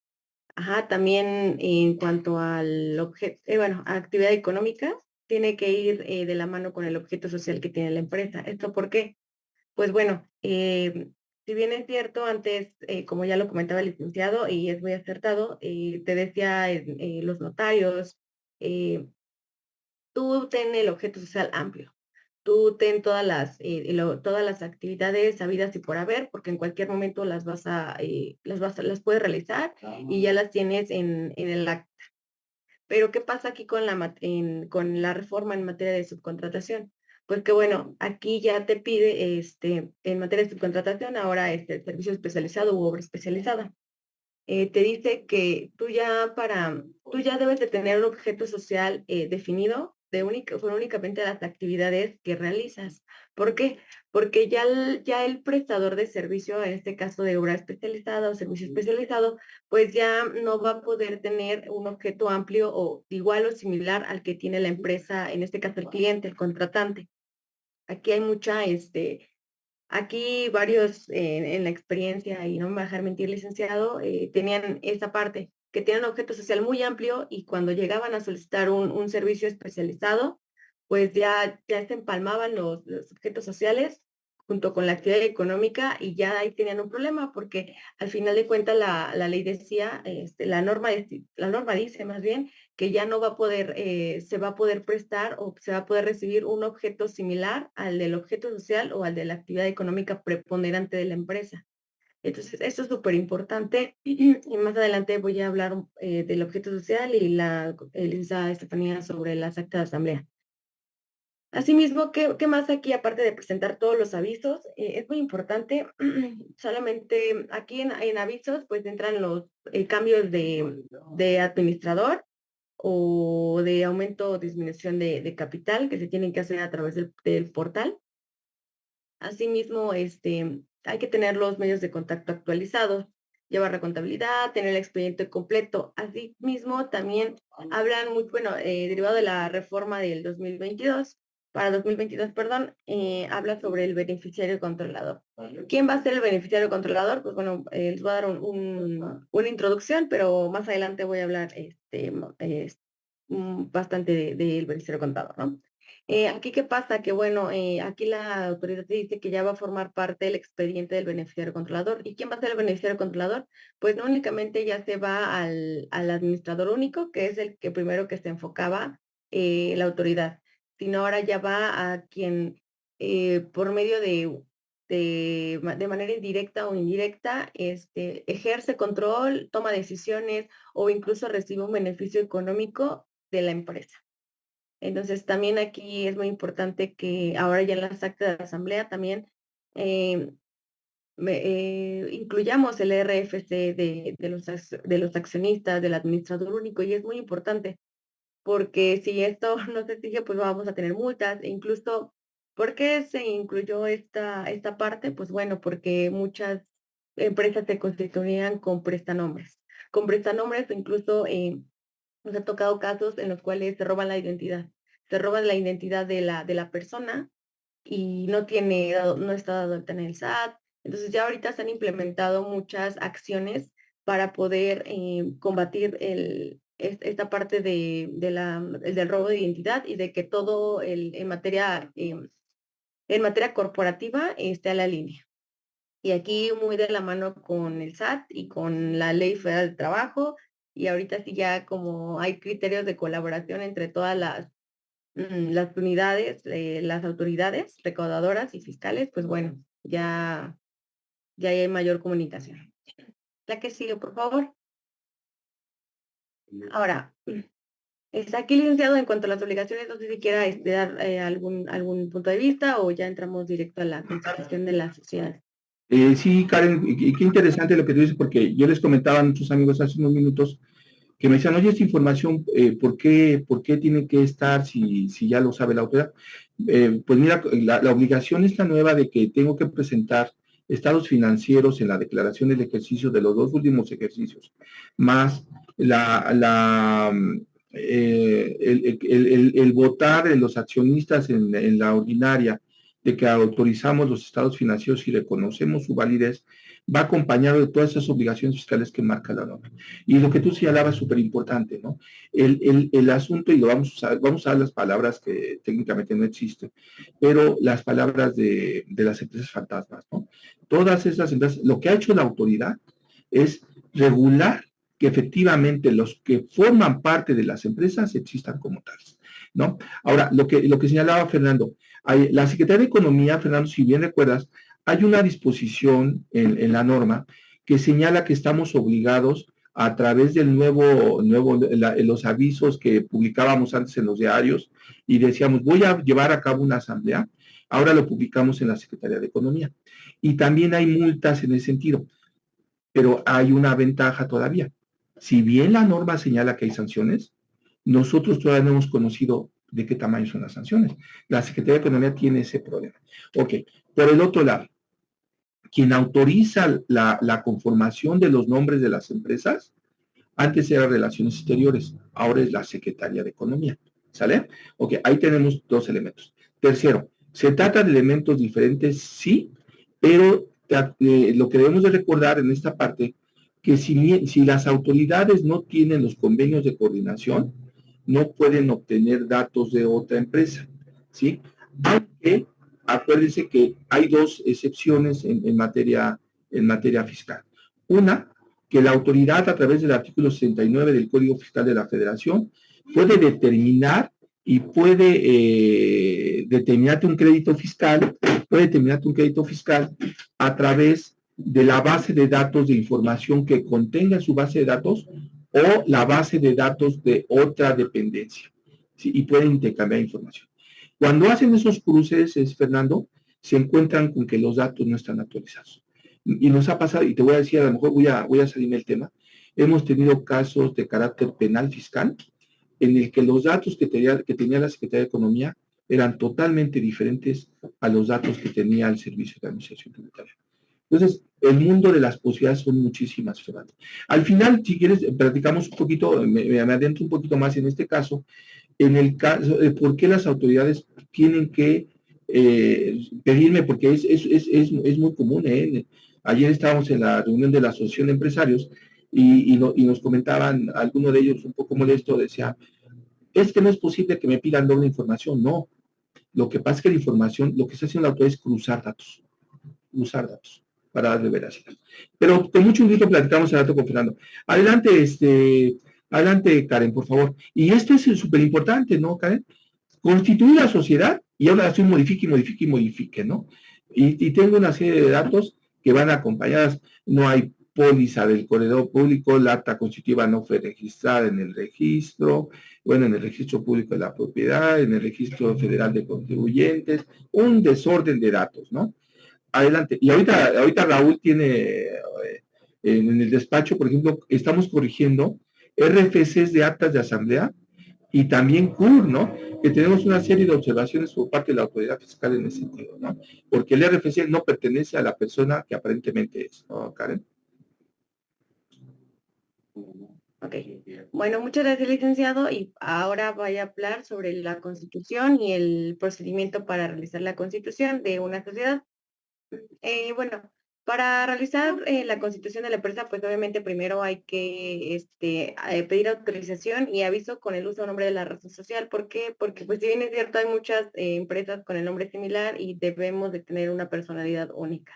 Ajá, también en cuanto al objeto, bueno, a actividad económica, tiene que ir de la mano con el objeto social que tiene la empresa. ¿Esto por qué? Pues bueno, si bien es cierto, antes, como ya lo comentaba el licenciado, y es muy acertado, te decía los notarios, eh, tú ten el objeto social amplio. Tú ten todas las actividades habidas y por haber, porque en cualquier momento las puedes realizar y ya las tienes en el acta. Pero ¿qué pasa aquí con la reforma en materia de subcontratación? Pues que bueno, aquí ya te pide, en materia de subcontratación, ahora el servicio especializado u obra especializada. Te dice que tú ya debes de tener un objeto social definido con únicamente las actividades que realizas. ¿Por qué? Porque ya el prestador de servicio, en este caso de obra especializada o servicio especializado, pues ya no va a poder tener un objeto amplio o igual o similar al que tiene la empresa, en este caso el cliente, el contratante. Aquí hay aquí varios en la experiencia, y no me va a dejar mentir, licenciado, tenían esa parte, que tenían un objeto social muy amplio y cuando llegaban a solicitar un servicio especializado, pues ya se empalmaban los objetos sociales junto con la actividad económica y ya ahí tenían un problema porque al final de cuentas la ley decía, la norma dice más bien que ya no va a poder, se va a poder prestar o se va a poder recibir un objeto similar al del objeto social o al de la actividad económica preponderante de la empresa. Entonces, esto es súper importante y más adelante voy a hablar del objeto social y la licenciada Estefanía sobre las actas de asamblea. Asimismo, ¿qué más aquí, aparte de presentar todos los avisos? Es muy importante, solamente aquí en avisos, pues entran los cambios de administrador o de aumento o disminución de capital que se tienen que hacer a través del portal. Asimismo, hay que tener los medios de contacto actualizados, llevar la contabilidad, tener el expediente completo. Asimismo, también hablan muy, bueno, derivado de la reforma del 2022, para 2022, perdón, habla sobre el beneficiario controlador. ¿Quién va a ser el beneficiario controlador? Pues bueno, les voy a dar una introducción, pero más adelante voy a hablar bastante del beneficiario contador, ¿no? Aquí, ¿qué pasa? Que bueno, aquí la autoridad te dice que ya va a formar parte del expediente del beneficiario controlador. ¿Y quién va a ser el beneficiario controlador? Pues no únicamente ya se va al administrador único, que es el que primero que se enfocaba la autoridad, sino ahora ya va a quien por medio de manera indirecta o indirecta, ejerce control, toma decisiones o incluso recibe un beneficio económico de la empresa. Entonces, también aquí es muy importante que ahora ya en las actas de asamblea también eh, incluyamos el RFC de los accionistas, del administrador único, y es muy importante, porque si esto no se sigue, pues vamos a tener multas, e incluso, ¿por qué se incluyó esta parte? Pues bueno, porque muchas empresas se constituían con prestanombres. Con prestanombres, incluso nos ha tocado casos en los cuales se roban la identidad. Se roban la identidad de la persona y no está dado alta en el SAT. Entonces ya ahorita se han implementado muchas acciones para poder combatir esta parte del robo de identidad y de que todo en materia corporativa esté a la línea. Y aquí muy de la mano con el SAT y con la Ley Federal del Trabajo. Y ahorita sí ya como hay criterios de colaboración entre todas las unidades, las autoridades recaudadoras y fiscales, pues bueno, ya hay mayor comunicación. La que sigue, por favor. Ahora, Está aquí, licenciado, en cuanto a las obligaciones, no sé si quiera dar algún punto de vista o ya entramos directo a la constitución de la sociedad. Sí, Karen, y qué interesante lo que tú dices, porque yo les comentaba a nuestros amigos hace unos minutos que me decían, oye, esta información, por qué tiene que estar si ya lo sabe la autoridad? Pues mira, la obligación está nueva de que tengo que presentar estados financieros en la declaración del ejercicio de los dos últimos ejercicios, más el votar de los accionistas en la ordinaria, de que autorizamos los estados financieros y reconocemos su validez, va acompañado de todas esas obligaciones fiscales que marca la norma. Y lo que tú señalabas es súper importante, ¿no? El asunto, y lo vamos a usar las palabras que técnicamente no existen, pero las palabras de las empresas fantasmas, ¿no? Todas esas empresas, lo que ha hecho la autoridad es regular que efectivamente los que forman parte de las empresas existan como tales, ¿no? Ahora, lo que señalaba Fernando, la Secretaría de Economía, Fernando, si bien recuerdas, hay una disposición en la norma que señala que estamos obligados a través del los avisos que publicábamos antes en los diarios y decíamos, voy a llevar a cabo una asamblea, ahora lo publicamos en la Secretaría de Economía. Y también hay multas en ese sentido, pero hay una ventaja todavía. Si bien la norma señala que hay sanciones, nosotros todavía no hemos conocido de qué tamaño son las sanciones. La Secretaría de Economía tiene ese problema. Ok, por el otro lado, quien autoriza la conformación de los nombres de las empresas, antes era Relaciones Exteriores, ahora es la Secretaría de Economía. ¿Sale? Ok, ahí tenemos dos elementos. Tercero, se trata de elementos diferentes, sí, pero lo que debemos de recordar en esta parte, que si las autoridades no tienen los convenios de coordinación, no pueden obtener datos de otra empresa, ¿sí? Aunque acuérdense que hay dos excepciones en materia fiscal. Una, que la autoridad a través del artículo 69 del Código Fiscal de la Federación puede determinar y puede determinarte un crédito fiscal, a través de la base de datos de información que contenga en su base de datos o la base de datos de otra dependencia, ¿sí? Y pueden intercambiar información. Cuando hacen esos cruces, Fernando, se encuentran con que los datos no están actualizados. Y nos ha pasado, y te voy a decir, a lo mejor voy a salirme del tema, hemos tenido casos de carácter penal fiscal en el que los datos que tenía la Secretaría de Economía eran totalmente diferentes a los datos que tenía el Servicio de Administración Tributaria. Entonces, el mundo de las posibilidades son muchísimas, Fernando. Al final, si quieres, platicamos un poquito, me adentro un poquito más en este caso, en el caso de por qué las autoridades tienen que pedirme, porque es muy común. Ayer estábamos en la reunión de la Asociación de Empresarios y nos comentaban, alguno de ellos un poco molesto, decía, es que no es posible que me pidan doble información. No, lo que pasa es que la información, lo que está haciendo la autoridad es cruzar datos para darle veracidad. Pero con mucho gusto platicamos el rato con Fernando. Adelante, Karen, por favor. Y esto es súper importante, ¿no, Karen? Constituir la sociedad y ahora así modifique, ¿no? Y tengo una serie de datos que van acompañadas. No hay póliza del corredor público, la acta constitutiva no fue registrada en el registro, bueno, en el registro público de la propiedad, en el registro federal de contribuyentes, un desorden de datos, ¿no? Adelante. Y ahorita Raúl tiene en el despacho, por ejemplo, estamos corrigiendo RFCs de actas de asamblea y también CUR, ¿no? Que tenemos una serie de observaciones por parte de la autoridad fiscal en ese sentido, ¿no? Porque el RFC no pertenece a la persona que aparentemente es, ¿no, Karen? Ok. Bueno, muchas gracias, licenciado. Y ahora voy a hablar sobre la Constitución y el procedimiento para realizar la Constitución de una sociedad. Bueno, para realizar la constitución de la empresa, pues obviamente primero hay que pedir autorización y aviso con el uso de nombre de la razón social. ¿Por qué? Porque pues si bien es cierto, hay muchas empresas con el nombre similar y debemos de tener una personalidad única.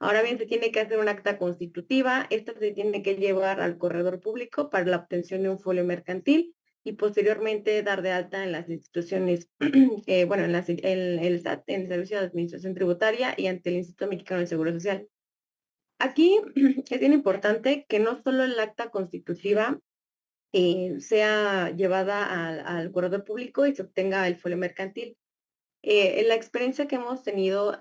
Ahora bien, se tiene que hacer un acta constitutiva. Esta se tiene que llevar al corredor público para la obtención de un folio mercantil y posteriormente dar de alta en las instituciones, bueno, en el SAT, en el Servicio de Administración Tributaria y ante el Instituto Mexicano del Seguro Social. Aquí es bien importante que no solo el acta constitutiva sea llevada al corredor público y se obtenga el folio mercantil. En la experiencia que hemos tenido,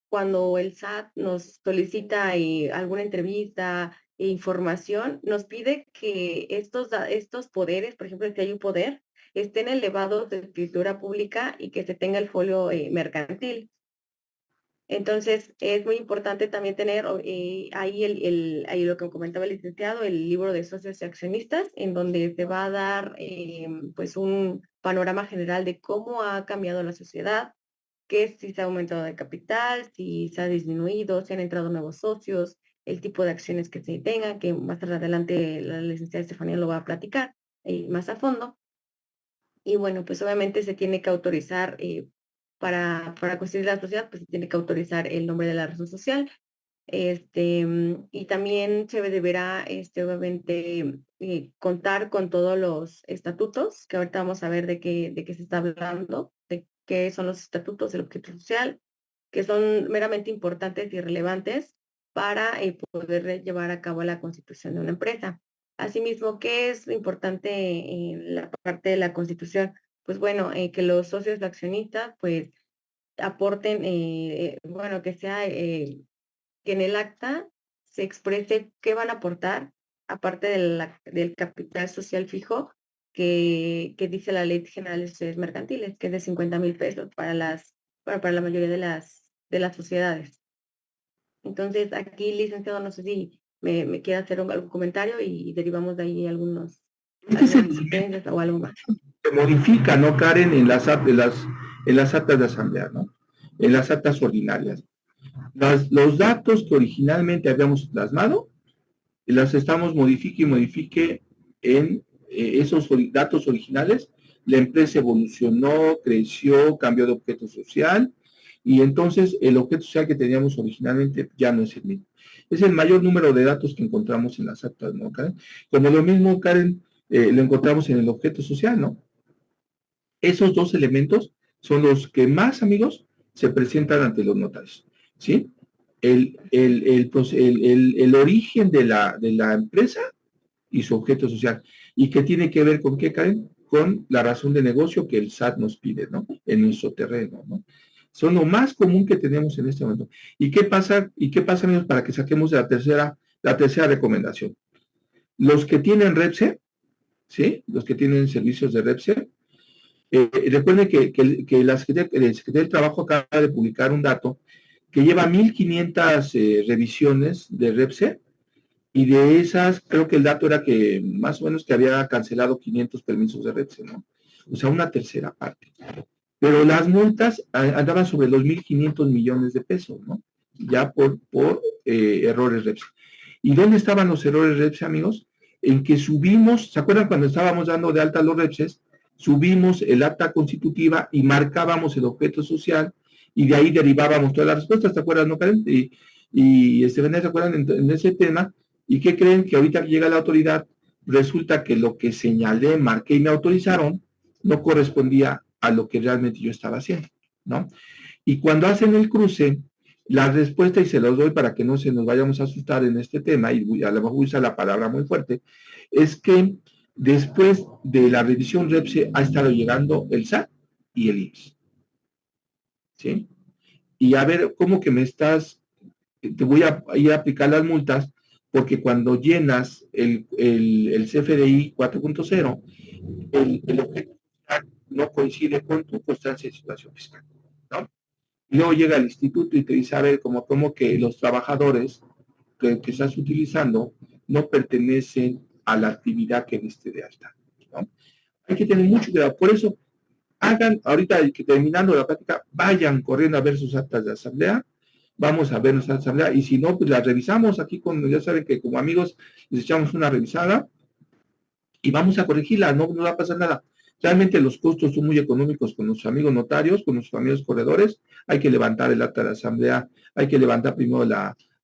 cuando el SAT nos solicita alguna entrevista e información, nos pide que estos poderes, por ejemplo, que hay un poder, estén elevados de escritura pública y que se tenga el folio mercantil. Entonces, es muy importante también tener ahí lo que comentaba el licenciado, el libro de socios y accionistas, en donde te va a dar pues un panorama general de cómo ha cambiado la sociedad, que si se ha aumentado de capital, si se ha disminuido, si han entrado nuevos socios, el tipo de acciones que se tengan, que más adelante la licenciada Estefanía lo va a platicar más a fondo. Y bueno, pues obviamente se tiene que autorizar, para constituir la sociedad, pues se tiene que autorizar el nombre de la razón social. Y también se deberá, obviamente, contar con todos los estatutos, que ahorita vamos a ver de qué se está hablando, de qué son los estatutos del objeto social, que son meramente importantes y relevantes para poder llevar a cabo la constitución de una empresa. Asimismo, ¿qué es importante en la parte de la constitución? Pues bueno, que los socios accionistas, pues, aporten, bueno, que sea que en el acta se exprese qué van a aportar, aparte del capital social fijo que dice la Ley General de Sociedades Mercantiles, que es de 50,000 pesos para la mayoría de las sociedades. Entonces, aquí, licenciado, no sé si me quiere hacer algún comentario y derivamos de ahí algunas sugerencias o algo más. Se modifica, ¿no, Karen? En las actas de asamblea, ¿no? En las actas ordinarias. Los datos que originalmente habíamos plasmado, las estamos modifique en esos datos originales. La empresa evolucionó, creció, cambió de objeto social, y entonces el objeto social que teníamos originalmente ya no es el mismo. Es el mayor número de datos que encontramos en las actas, ¿no, Karen? Como lo mismo, Karen, lo encontramos en el objeto social, ¿no? Esos dos elementos son los que más, amigos, se presentan ante los notarios, ¿sí? El origen de la empresa y su objeto social. ¿Y qué tiene que ver con qué, Karen? Con la razón de negocio que el SAT nos pide, ¿no? En nuestro terreno, ¿no? Son lo más común que tenemos en este momento. ¿Y qué pasa, amigos, para que saquemos de la tercera recomendación? Los que tienen REPSE, ¿sí? Los que tienen servicios de REPSE, recuerden que la Secretaría del Trabajo acaba de publicar un dato que lleva 1,500 revisiones de REPSE, y de esas creo que el dato era que más o menos que había cancelado 500 permisos de REPSE, ¿no? O sea, una tercera parte. Pero las multas andaban sobre los 1,500 millones de pesos, ¿no? Ya por errores REPSE. ¿Y dónde estaban los errores REPSE, amigos? En que subimos, ¿se acuerdan cuando estábamos dando de alta los REPSEs? Subimos el acta constitutiva y marcábamos el objeto social, y de ahí derivábamos todas las respuestas, ¿te acuerdas, no, Karen? ¿se acuerdan en ese tema? ¿Y qué creen? Que ahorita que llega la autoridad, resulta que lo que señalé, marqué y me autorizaron, no correspondía a lo que realmente yo estaba haciendo, ¿no? Y cuando hacen el cruce, la respuesta, y se los doy para que no se nos vayamos a asustar en este tema, y a lo mejor usa la palabra muy fuerte, es que después de la revisión REPSE ha estado llegando el SAT y el IMSS, ¿sí? Y a ver, ¿cómo que te voy a ir a aplicar las multas? Porque cuando llenas el CFDI 4.0, el objeto fiscal no coincide con tu constancia de situación fiscal, ¿no? Y luego llega el instituto y te dice, a ver, como que los trabajadores que estás utilizando no pertenecen a la actividad que diste de alta, ¿no? Hay que tener mucho cuidado. Por eso, ahorita que terminando la plática, vayan corriendo a ver sus actas de asamblea. Vamos a ver nuestra asamblea, y si no, pues las revisamos aquí ya saben que como amigos les echamos una revisada y vamos a corregirla, no va a pasar nada. Realmente los costos son muy económicos con nuestros amigos notarios, con nuestros amigos corredores. Hay que levantar el acta de asamblea, hay que levantar primero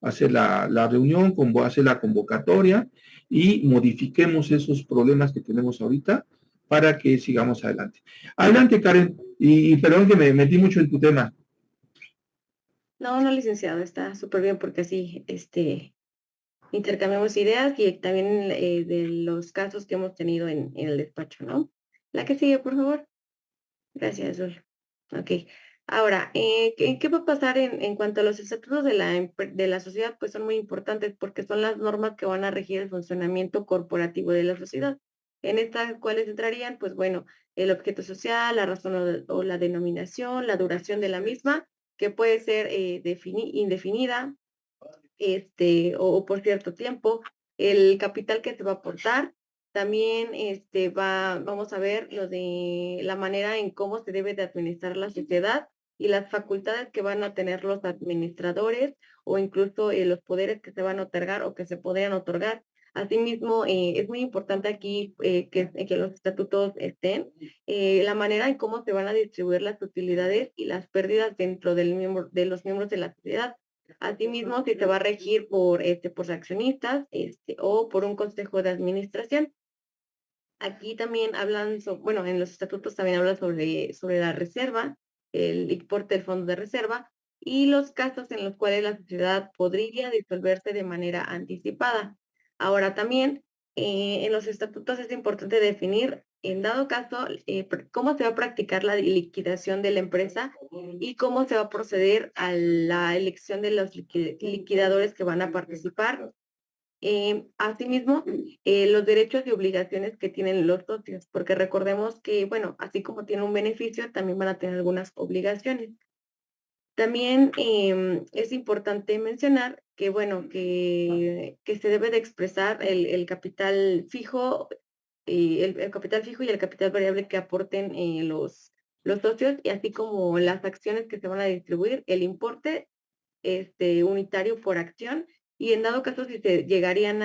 hacer la reunión, hacer la convocatoria, y modifiquemos esos problemas que tenemos ahorita para que sigamos adelante. Adelante, Karen, y perdón que me metí mucho en tu tema. No, licenciado, está súper bien porque así, intercambiamos ideas y también de los casos que hemos tenido en el despacho, ¿no? La que sigue, por favor. Gracias, Sol. Ok. Ahora, ¿qué va a pasar en cuanto a los estatutos de de la sociedad? Pues son muy importantes porque son las normas que van a regir el funcionamiento corporativo de la sociedad. En estas cuales entrarían, pues bueno, el objeto social, la razón o la denominación, la duración de la misma, que puede ser indefinida, o por cierto tiempo, el capital que se va a aportar. También vamos a ver lo de la manera en cómo se debe de administrar la sociedad y las facultades que van a tener los administradores o incluso los poderes que se van a otorgar o que se podrían otorgar. Asimismo, es muy importante aquí que los estatutos estén, la manera en cómo se van a distribuir las utilidades y las pérdidas dentro de los miembros de la sociedad. Asimismo, si se va a regir por accionistas, o por un consejo de administración. Aquí también hablan, bueno, en los estatutos también habla sobre la reserva, el importe del fondo de reserva y los casos en los cuales la sociedad podría disolverse de manera anticipada. Ahora también, en los estatutos es importante definir, en dado caso, cómo se va a practicar la liquidación de la empresa y cómo se va a proceder a la elección de los liquidadores que van a participar. Asimismo, los derechos y obligaciones que tienen los socios, porque recordemos que, bueno, así como tienen un beneficio, también van a tener algunas obligaciones. También es importante mencionar que, bueno, que se debe de expresar el capital fijo, el capital fijo y el capital variable que aporten los socios, y así como las acciones que se van a distribuir, el importe unitario por acción, y en dado caso si se llegarían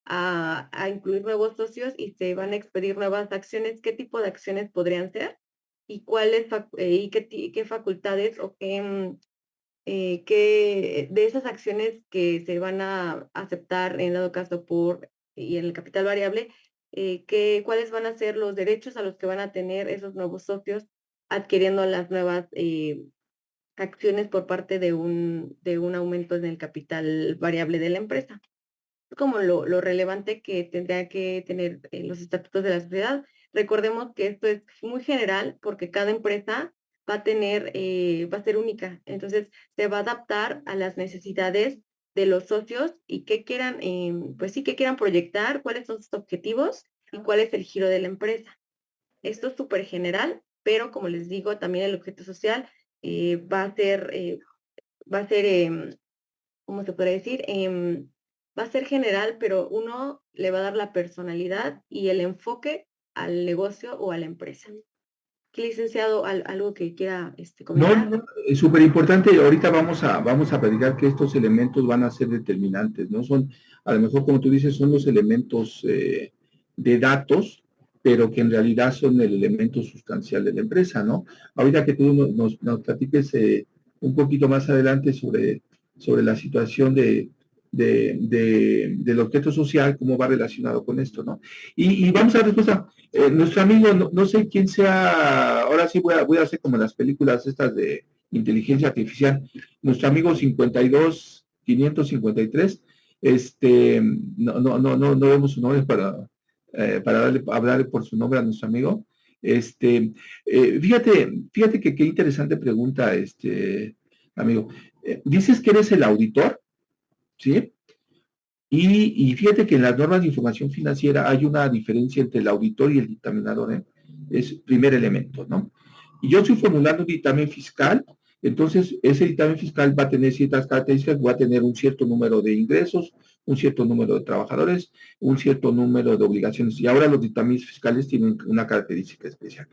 a incluir nuevos socios y se van a expedir nuevas acciones, ¿qué tipo de acciones podrían ser? ¿Y qué facultades o qué de esas acciones que se van a aceptar en dado caso y en el capital variable, cuáles van a ser los derechos a los que van a tener esos nuevos socios adquiriendo las nuevas acciones por parte de un aumento en el capital variable de la empresa? Como lo relevante que tendría que tener los estatutos de la sociedad. Recordemos que esto es muy general porque cada empresa va a ser única, entonces se va a adaptar a las necesidades de los socios y qué quieran, pues sí, qué quieran proyectar, cuáles son sus objetivos y cuál es el giro de la empresa. Esto es súper general, pero como les digo, también el objeto social va a ser, ¿cómo se puede decir? Va a ser general, pero uno le va a dar la personalidad y el enfoque al negocio o a la empresa. ¿Qué, licenciado, algo que quiera No, comentar? no, es súper importante. Ahorita vamos a platicar que estos elementos van a ser determinantes, ¿no? Son, a lo mejor, como tú dices, son los elementos de datos, pero que en realidad son el elemento sustancial de la empresa, ¿no? Ahorita que tú nos platiques un poquito más adelante sobre la situación del objeto social, cómo va relacionado con esto, ¿no? Y vamos a ver respuesta. Nuestro amigo, no sé quién sea, ahora sí voy a hacer como las películas estas de inteligencia artificial, nuestro amigo 52553, no vemos su nombre para hablar por su nombre a nuestro amigo. Fíjate que qué interesante pregunta, amigo. Dices que eres el auditor, ¿sí? Y fíjate que en las normas de información financiera hay una diferencia entre el auditor y el dictaminador, ¿eh? Es primer elemento, ¿no? Y yo estoy formulando un dictamen fiscal, entonces ese dictamen fiscal va a tener ciertas características, va a tener un cierto número de ingresos, un cierto número de trabajadores, un cierto número de obligaciones. Y ahora los dictámenes fiscales tienen una característica especial.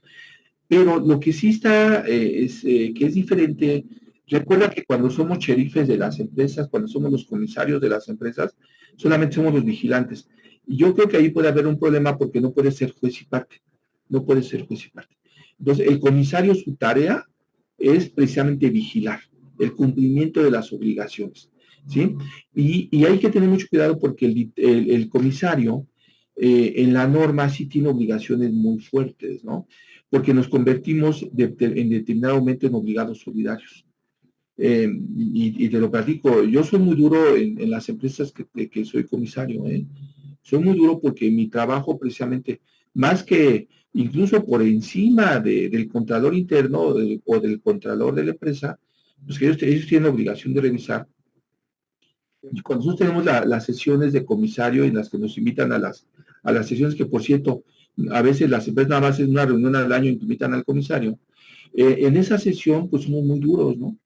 Pero lo que sí está que es diferente. Recuerda que cuando somos cherifes de las empresas, cuando somos los comisarios de las empresas, solamente somos los vigilantes. Y yo creo que ahí puede haber un problema porque no puede ser juez y parte. No puede ser juez y parte. Entonces, el comisario, su tarea es precisamente vigilar el cumplimiento de las obligaciones, ¿sí? Y hay que tener mucho cuidado porque el comisario en la norma sí tiene obligaciones muy fuertes, ¿no? Porque nos convertimos en determinado momento en obligados solidarios. y te lo platico, yo soy muy duro en las empresas que soy comisario, soy muy duro porque mi trabajo precisamente, más que incluso por encima del contralor interno o del contralor de la empresa, pues que ellos tienen la obligación de revisar. Y cuando nosotros tenemos las sesiones de comisario en las que nos invitan a las sesiones que, por cierto, a veces las empresas nada más es una reunión al año y invitan al comisario, en esa sesión pues somos muy duros, ¿no?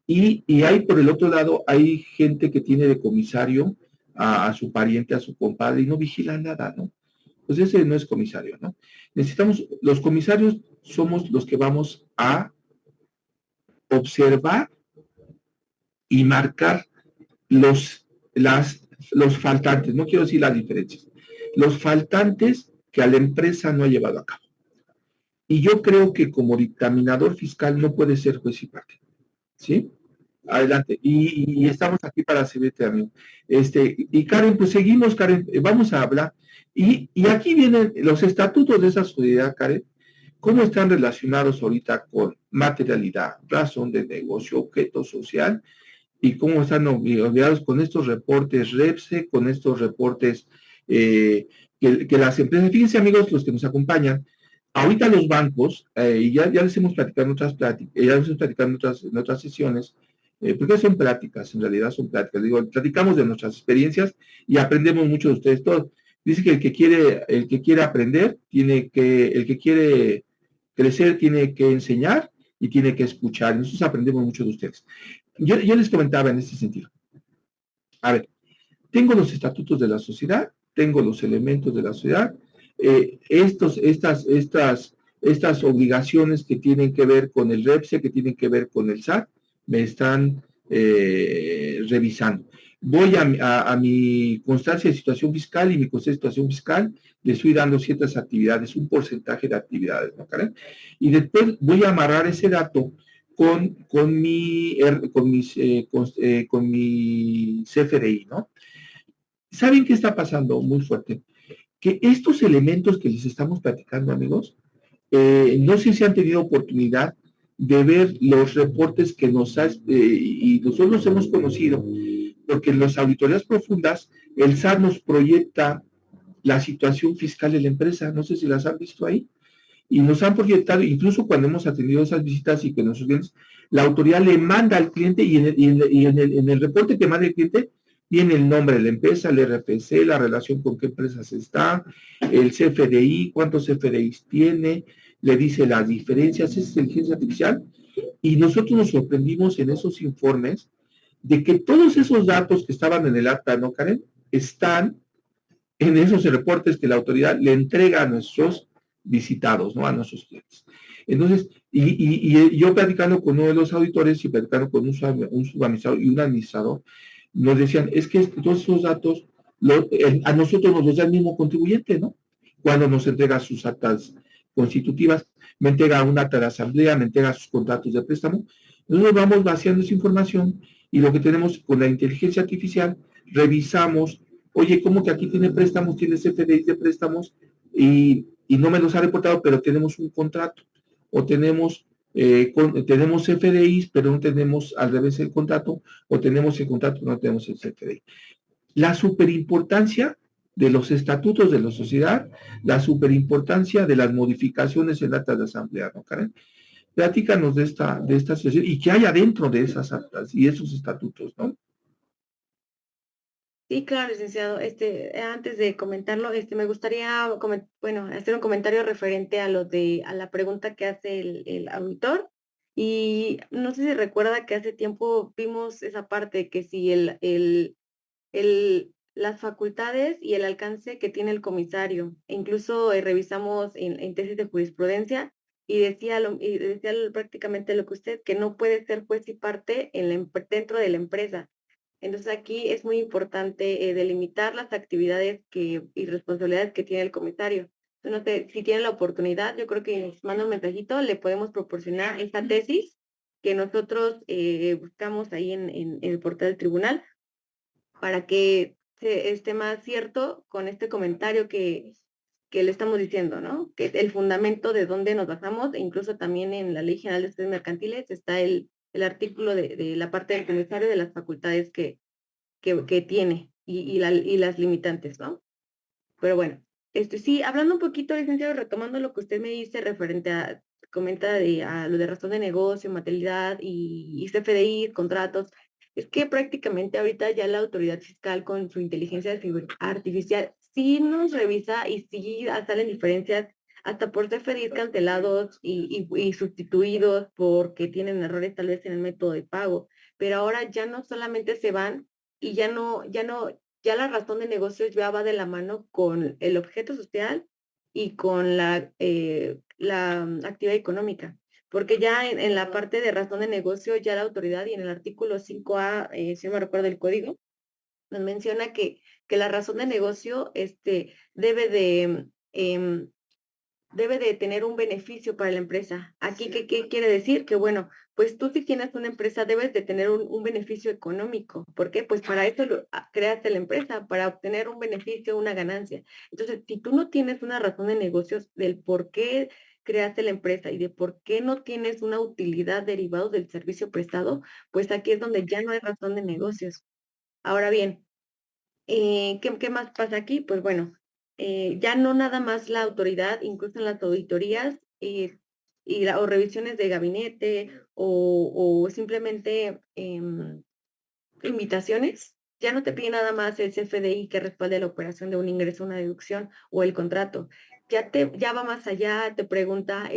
Y hay, por el otro lado, hay gente que tiene de comisario a su pariente, a su compadre, y no vigila nada, ¿no? Pues ese no es comisario, ¿no? Necesitamos, los comisarios somos los que vamos a observar y marcar los, los faltantes, no quiero decir las diferencias, los faltantes que a la empresa no ha llevado a cabo. Y yo creo que como dictaminador fiscal no puede ser juez y parte, ¿sí? Adelante. Y estamos aquí para servirte, amigo. Y Karen, pues seguimos, Karen, vamos a hablar. Y aquí vienen los estatutos de esa sociedad, Karen, cómo están relacionados ahorita con materialidad, razón de negocio, objeto social, y cómo están obligados con estos reportes REPSE, con estos reportes que las empresas, fíjense amigos, los que nos acompañan, ahorita los bancos, y ya les hemos platicado en otras pláticas, ya les hemos platicado en otras sesiones, porque son pláticas, en realidad son pláticas, digo, platicamos de nuestras experiencias y aprendemos mucho de ustedes todos. Dice que el que quiere aprender, el que quiere crecer tiene que enseñar y tiene que escuchar. Nosotros aprendemos mucho de ustedes. Yo les comentaba en este sentido. A ver, tengo los estatutos de la sociedad, tengo los elementos de la sociedad, estas obligaciones que tienen que ver con el REPSE, que tienen que ver con el SAT, me están revisando. Voy a mi constancia de situación fiscal y mi constancia de situación fiscal, le estoy dando ciertas actividades, un porcentaje de actividades, ¿no, Karen? Y después voy a amarrar ese dato con mi CFDI, ¿no? ¿Saben qué está pasando muy fuerte? Que estos elementos que les estamos platicando, amigos, no sé si han tenido oportunidad de ver los reportes que y nosotros los hemos conocido, porque en las auditorías profundas, el SAT nos proyecta la situación fiscal de la empresa. No sé si las han visto ahí. Y nos han proyectado, incluso cuando hemos atendido esas visitas y que nosotros clientes, la autoridad le manda al cliente y en el reporte que manda el cliente viene el nombre de la empresa, el RFC, la relación con qué empresas está, el CFDI, cuántos CFDIs tiene, le dice las diferencias, es inteligencia artificial. Y nosotros nos sorprendimos en esos informes de que todos esos datos que estaban en el acta, ¿no, Karen? Están en esos reportes que la autoridad le entrega a nuestros visitados, ¿no? A nuestros clientes. Entonces, y yo platicando con uno de los auditores y platicando con un subadministrador y un administrador, nos decían, es que todos esos datos a nosotros nos los da el mismo contribuyente, ¿no? Cuando nos entrega sus actas constitutivas, me entrega un acta de asamblea, me entrega sus contratos de préstamo, nosotros vamos vaciando esa información y lo que tenemos con la inteligencia artificial, revisamos, oye, ¿cómo que aquí tiene préstamos, tiene CFDI de préstamos y no me los ha reportado, pero tenemos un contrato? O tenemos CFDIs, pero no tenemos al revés el contrato, o tenemos el contrato, no tenemos el CFDI. La superimportancia de los estatutos de la sociedad, la superimportancia de las modificaciones en actas de asamblea, ¿no, Karen? Platícanos de esta situación y qué hay adentro de esas actas y esos estatutos, ¿no? Sí, claro, licenciado. Antes de comentarlo, me gustaría, hacer un comentario referente a a la pregunta que hace el auditor. Y no sé si recuerda que hace tiempo vimos esa parte que si las facultades y el alcance que tiene el comisario. E incluso revisamos en tesis de jurisprudencia y decía prácticamente lo que usted, que no puede ser juez y parte dentro de la empresa. Entonces aquí es muy importante delimitar las actividades y responsabilidades que tiene el comisario. Entonces, no sé, si tiene la oportunidad, yo creo que nos manda un mensajito, le podemos proporcionar esta tesis que nosotros buscamos ahí en el portal del tribunal para que se esté más cierto con este comentario que le estamos diciendo, ¿no? Que el fundamento de dónde nos basamos, e incluso también en la Ley General de Estudios Mercantiles está el artículo de la parte del comisario de las facultades que tiene y las limitantes, ¿no? Pero bueno, sí, hablando un poquito, licenciado, retomando lo que usted me dice referente comenta a lo de razón de negocio, materialidad y CFDI, contratos, es que prácticamente ahorita ya la autoridad fiscal con su inteligencia artificial sí nos revisa y sí salen diferencias hasta por CFDIs cancelados y sustituidos porque tienen errores tal vez en el método de pago, pero ahora ya no solamente se van y ya la razón de negocios ya va de la mano con el objeto social y con la actividad económica, porque ya en la parte de razón de negocio, ya la autoridad y en el artículo 5A, si no me recuerdo el código, nos menciona que la razón de negocio debe debe de tener un beneficio para la empresa. Aquí, ¿qué quiere decir? Que bueno, pues tú si tienes una empresa debes de tener un beneficio económico. ¿Por qué? Pues para eso creaste la empresa, para obtener un beneficio, una ganancia. Entonces, si tú no tienes una razón de negocios del por qué creaste la empresa y de por qué no tienes una utilidad derivada del servicio prestado, pues aquí es donde ya no hay razón de negocios. Ahora bien, ¿qué más pasa aquí? Pues bueno, ya no nada más la autoridad, incluso en las auditorías o revisiones de gabinete o simplemente invitaciones, ya no te pide nada más el CFDI que respalde la operación de un ingreso, una deducción o el contrato. Ya va más allá, te pregunta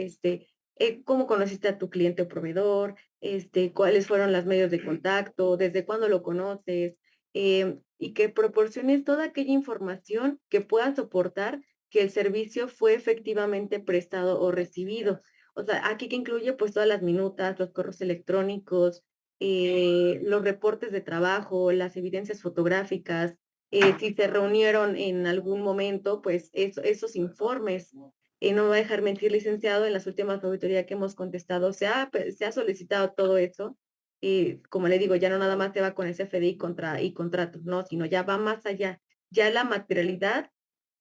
cómo conociste a tu cliente o proveedor, cuáles fueron los medios de contacto, desde cuándo lo conoces, y que proporciones toda aquella información que pueda soportar que el servicio fue efectivamente prestado o recibido. O sea, aquí que incluye pues todas las minutas, los correos electrónicos, los reportes de trabajo, las evidencias fotográficas, si se reunieron en algún momento, pues esos informes. No me va a dejar mentir, licenciado, en las últimas auditorías que hemos contestado, se ha solicitado todo eso. Como le digo, ya no nada más se va con ese FDI y contratos, no, sino ya va más allá, ya la materialidad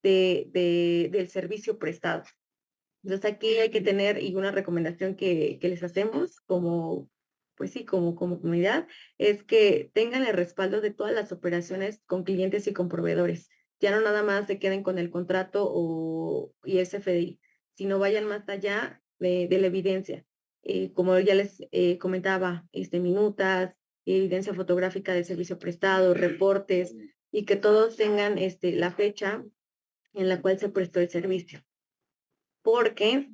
del servicio prestado. Entonces aquí hay que tener, y una recomendación que les hacemos como, pues sí, como comunidad, es que tengan el respaldo de todas las operaciones con clientes y con proveedores. Ya no nada más se queden con el contrato y SFDI, sino vayan más allá de la evidencia. Como ya les comentaba, minutas, evidencia fotográfica de servicio prestado, reportes, y que todos tengan la fecha en la cual se prestó el servicio porque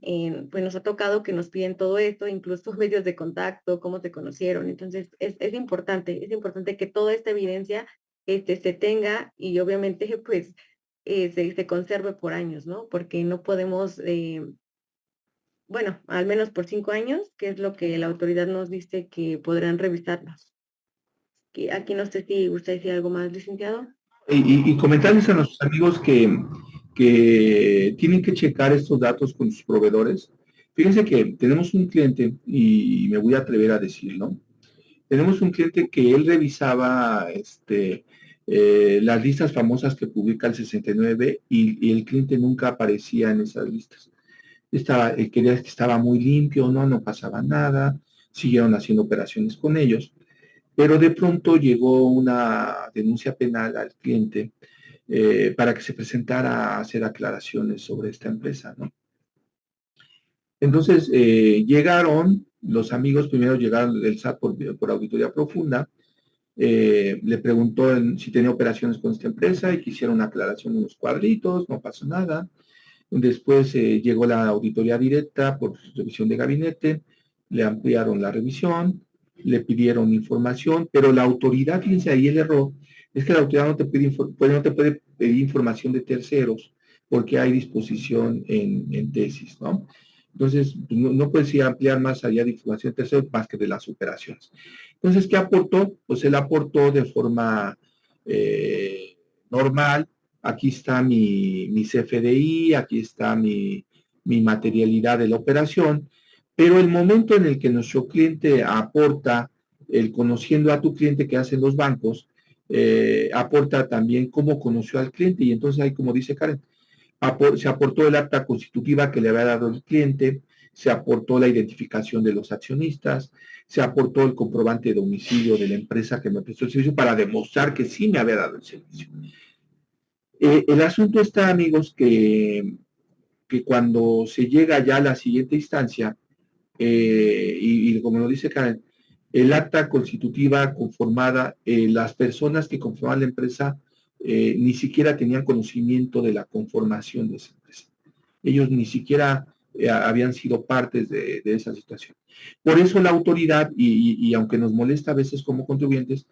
pues nos ha tocado que nos piden todo esto, incluso medios de contacto, cómo se conocieron. Entonces, es importante que toda esta evidencia se tenga y obviamente pues se conserve por años, ¿no? Porque no podemos, bueno, al menos por 5 años, que es lo que la autoridad nos dice que podrán revisarnos. Que aquí no sé si usted decía algo más, licenciado. Y comentarles a nuestros amigos que tienen que checar estos datos con sus proveedores. Fíjense que tenemos un cliente, y me voy a atrever a decirlo, tenemos un cliente que él revisaba las listas famosas que publica el 69 y el cliente nunca aparecía en esas listas. Quería que estaba muy limpio, no pasaba nada, siguieron haciendo operaciones con ellos, pero de pronto llegó una denuncia penal al cliente para que se presentara a hacer aclaraciones sobre esta empresa, ¿no? Entonces, llegaron los amigos, primero llegaron del SAT por auditoría profunda, le preguntó si tenía operaciones con esta empresa y quisieron una aclaración en los cuadritos, no pasó nada. Después llegó la auditoría directa por revisión de gabinete, le ampliaron la revisión, le pidieron información, pero la autoridad, fíjense ahí el error, es que la autoridad no te puede pedir información de terceros porque hay disposición en tesis, ¿no? Entonces, no puedes ir a ampliar más allá de información de terceros más que de las operaciones. Entonces, ¿qué aportó? Pues él aportó de forma normal. Aquí está mi CFDI, aquí está mi materialidad de la operación, pero el momento en el que nuestro cliente aporta, el conociendo a tu cliente que hacen los bancos, aporta también cómo conoció al cliente, y entonces ahí, como dice Karen, se aportó el acta constitutiva que le había dado el cliente, se aportó la identificación de los accionistas, se aportó el comprobante de domicilio de la empresa que me prestó el servicio para demostrar que sí me había dado el servicio. El asunto está, amigos, que cuando se llega ya a la siguiente instancia, y como lo dice Karen, el acta constitutiva conformada, las personas que conformaban la empresa ni siquiera tenían conocimiento de la conformación de esa empresa. Ellos ni siquiera habían sido partes de esa situación. Por eso la autoridad, y aunque nos molesta a veces como contribuyentes,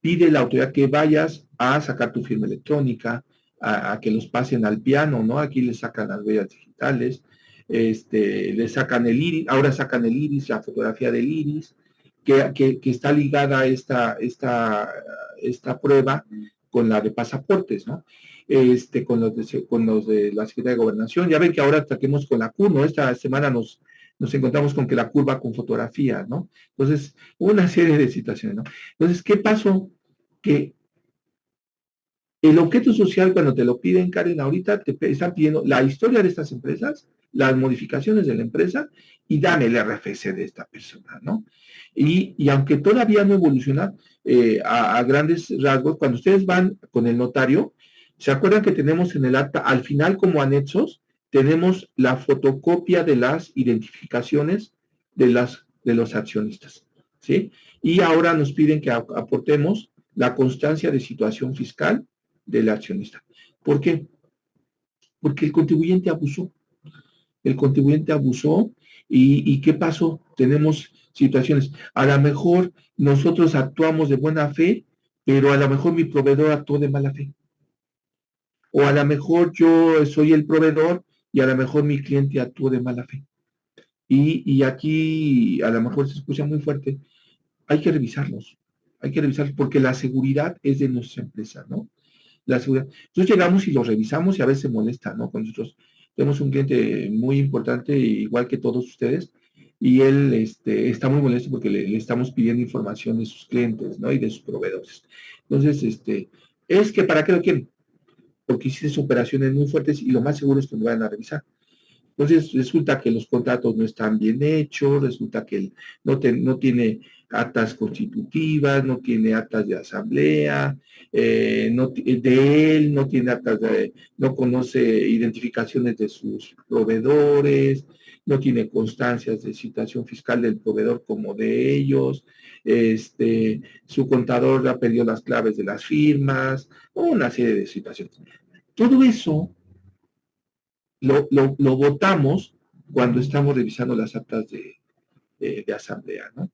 pide la autoridad que vayas a sacar tu firma electrónica, a que los pasen al piano, ¿no? Aquí le sacan las huellas digitales, le sacan el iris, ahora sacan el iris, la fotografía del iris, que está ligada a esta prueba con la de pasaportes, ¿no? Con los de la Secretaría de Gobernación. Ya ven que ahora traquemos con la CUR, ¿no? Esta semana nos encontramos con que la CUR va con fotografía, ¿no? Entonces, una serie de situaciones, ¿no? Entonces, ¿qué pasó? Que el objeto social, cuando te lo piden, Karen, ahorita te están pidiendo la historia de estas empresas, las modificaciones de la empresa y dame el RFC de esta persona, ¿no? Y aunque todavía no evoluciona a grandes rasgos, cuando ustedes van con el notario, ¿se acuerdan que tenemos en el acta, al final como anexos, tenemos la fotocopia de las identificaciones de los accionistas, ¿sí? Y ahora nos piden que aportemos la constancia de situación fiscal del accionista. ¿Por qué? Porque el contribuyente abusó. El contribuyente abusó y ¿qué pasó? Tenemos situaciones. A lo mejor nosotros actuamos de buena fe, pero a lo mejor mi proveedor actuó de mala fe. O a lo mejor yo soy el proveedor y a lo mejor mi cliente actuó de mala fe. Y aquí a lo mejor se escucha muy fuerte. Hay que revisarlos. Hay que revisarlos porque la seguridad es de nuestra empresa, ¿no? La seguridad. Entonces llegamos y lo revisamos y a veces se molesta, ¿no? Con nosotros tenemos un cliente muy importante, igual que todos ustedes, y él está muy molesto porque le estamos pidiendo información de sus clientes, ¿no? Y de sus proveedores. Entonces, es que ¿para qué lo quieren? Porque hiciste operaciones muy fuertes y lo más seguro es que me vayan a revisar. Entonces resulta que los contratos no están bien hechos, resulta que él no tiene actas constitutivas, no tiene actas de asamblea, de él no tiene actas no conoce identificaciones de sus proveedores, no tiene constancias de situación fiscal del proveedor como de ellos, su contador ha perdido las claves de las firmas, una serie de situaciones. Todo eso lo votamos cuando estamos revisando las actas de asamblea, ¿no?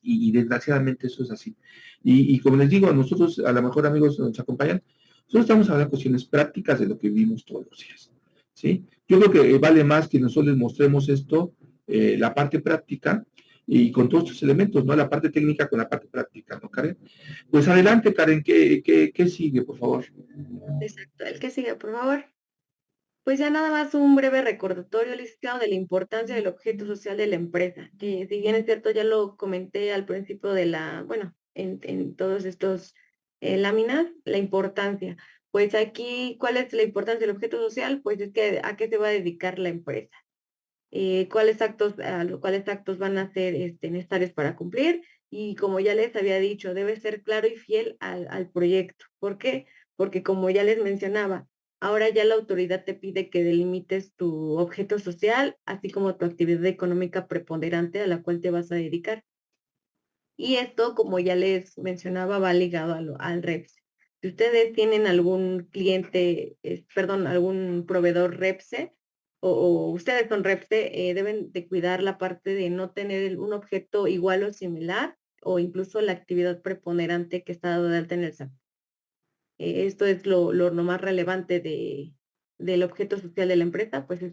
Y desgraciadamente eso es así. Y como les digo, nosotros, a lo mejor amigos nos acompañan, nosotros estamos hablando de cuestiones prácticas de lo que vivimos todos los días, ¿sí? Yo creo que vale más que nosotros les mostremos esto, la parte práctica, y con todos estos elementos, ¿no? La parte técnica con la parte práctica, ¿no, Karen? Pues adelante, Karen, ¿qué sigue, por favor? Exacto, el que sigue, por favor. Pues ya nada más un breve recordatorio, licenciado, de la importancia del objeto social de la empresa, que si bien es cierto, ya lo comenté al principio de en todos estos láminas, la importancia. Pues aquí, ¿cuál es la importancia del objeto social? Pues es que a qué se va a dedicar la empresa. Cuáles actos van a ser necesarios para cumplir, y como ya les había dicho, debe ser claro y fiel al proyecto. ¿Por qué? Porque como ya les mencionaba, ahora ya la autoridad te pide que delimites tu objeto social, así como tu actividad económica preponderante a la cual te vas a dedicar. Y esto, como ya les mencionaba, va ligado al REPSE. Si ustedes tienen algún algún proveedor REPSE, o ustedes son REPSE, deben de cuidar la parte de no tener un objeto igual o similar, o incluso la actividad preponderante que está dado de alta en el SAT. Esto es lo más relevante del objeto social de la empresa, pues es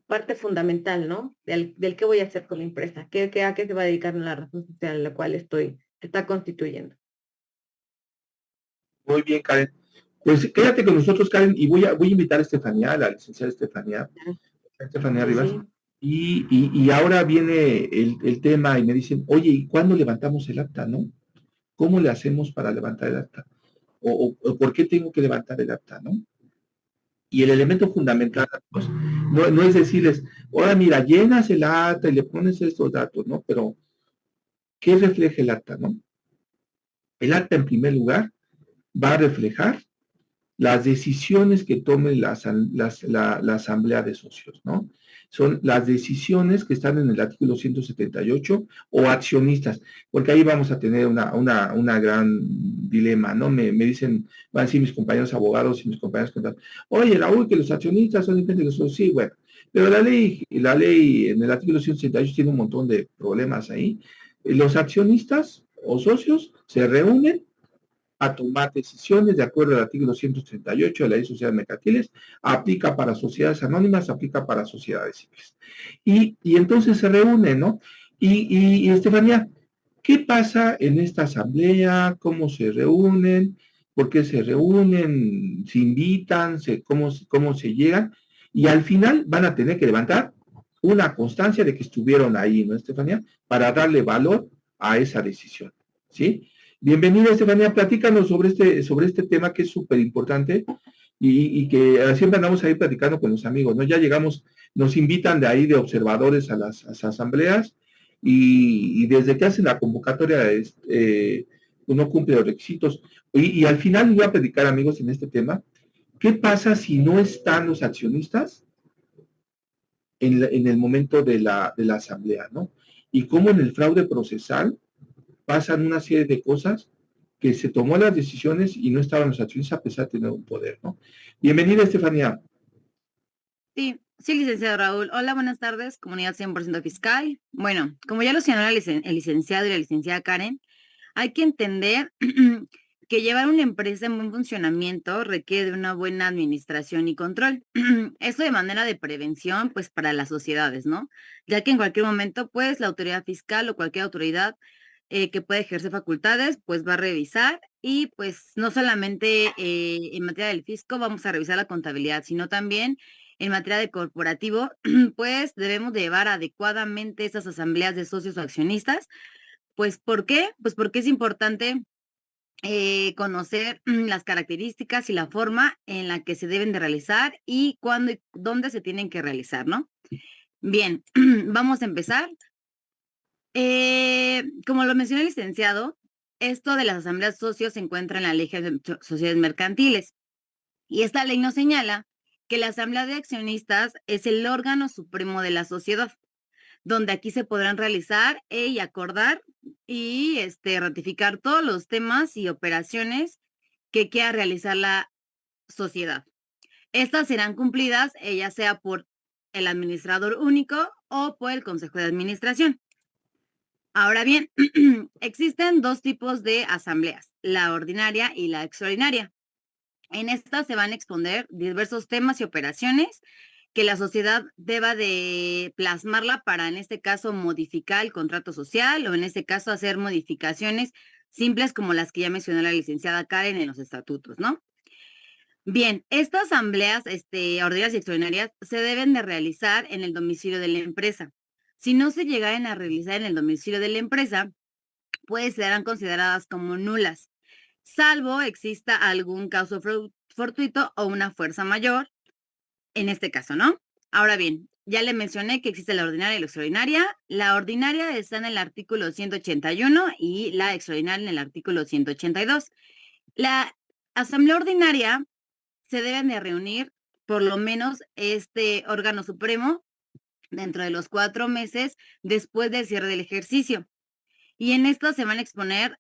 parte fundamental, ¿no? Del qué voy a hacer con la empresa, a qué se va a dedicar la razón social a la cual está constituyendo. Muy bien, Karen. Pues quédate con nosotros, Karen, y voy a invitar a Estefanía, a la licenciada Estefanía Rivas. Sí. Y ahora viene el tema y me dicen, oye, ¿y cuándo levantamos el acta, no? ¿Cómo le hacemos para levantar el acta? ¿O por qué tengo que levantar el acta, no? Y el elemento fundamental, pues, No es decirles, ahora mira, llenas el acta y le pones estos datos, ¿no? Pero, ¿qué refleja el acta, no? El acta, en primer lugar, va a reflejar las decisiones que tome la asamblea de socios, ¿no? Son las decisiones que están en el artículo 178 o accionistas, porque ahí vamos a tener una gran dilema, ¿no? Me dicen, van a decir mis compañeros abogados y mis compañeros contadores, oye, Raúl, que los accionistas son independientes de los socios, sí, bueno, pero la ley en el artículo 178 tiene un montón de problemas ahí. Los accionistas o socios se reúnen a tomar decisiones de acuerdo al artículo 138 de la Ley de Sociedades Mercantiles, aplica para sociedades anónimas, aplica para sociedades civiles. Y entonces se reúnen, ¿no? Y Estefanía, ¿qué pasa en esta asamblea? ¿Cómo se reúnen? ¿Por qué se reúnen? ¿Se invitan? ¿Cómo se llegan? Y al final van a tener que levantar una constancia de que estuvieron ahí, ¿no, Estefanía? Para darle valor a esa decisión, ¿sí? Bienvenida, Estefanía, platícanos sobre este tema que es súper importante y que siempre andamos ahí platicando con los amigos, ¿no? Ya llegamos, nos invitan de ahí de observadores a las asambleas y desde que hacen la convocatoria uno cumple los requisitos. Y al final voy a platicar, amigos, en este tema, ¿qué pasa si no están los accionistas en el momento de la asamblea, ¿no? Y cómo en el fraude procesal pasan una serie de cosas que se tomó las decisiones y no estaban los accionistas a pesar de tener un poder, ¿no? Bienvenida, Estefanía. Sí, sí, licenciado Raúl. Hola, buenas tardes, comunidad 100% fiscal. Bueno, como ya lo señaló el licenciado y la licenciada Karen, hay que entender que llevar una empresa en buen funcionamiento requiere de una buena administración y control. Esto de manera de prevención, pues para las sociedades, ¿no? Ya que en cualquier momento, pues la autoridad fiscal o cualquier autoridad que pueda ejercer facultades, pues va a revisar y pues no solamente en materia del fisco vamos a revisar la contabilidad, sino también en materia de corporativo, pues debemos de llevar adecuadamente esas asambleas de socios o accionistas. Pues, ¿por qué? Pues porque es importante conocer las características y la forma en la que se deben de realizar y cuándo y dónde se tienen que realizar, ¿no? Bien, vamos a empezar. Como lo mencionó el licenciado, esto de las asambleas socios se encuentra en la Ley de Sociedades Mercantiles y esta ley nos señala que la asamblea de accionistas es el órgano supremo de la sociedad, donde aquí se podrán realizar y acordar y ratificar todos los temas y operaciones que quiera realizar la sociedad. Estas serán cumplidas ya sea por el administrador único o por el consejo de administración. Ahora bien, existen dos tipos de asambleas, la ordinaria y la extraordinaria. En esta se van a exponer diversos temas y operaciones que la sociedad deba de plasmarla para, en este caso, modificar el contrato social o en este caso hacer modificaciones simples como las que ya mencionó la licenciada Karen en los estatutos, ¿no? Bien, estas asambleas ordinarias y extraordinarias se deben de realizar en el domicilio de la empresa. Si no se llegaran a realizar en el domicilio de la empresa, pues serán consideradas como nulas, salvo exista algún caso fortuito o una fuerza mayor, en este caso, ¿no? Ahora bien, ya le mencioné que existe la ordinaria y la extraordinaria. La ordinaria está en el artículo 181 y la extraordinaria en el artículo 182. La asamblea ordinaria se deben de reunir por lo menos este órgano supremo dentro de los 4 meses después del cierre del ejercicio. Y en esto se van a exponer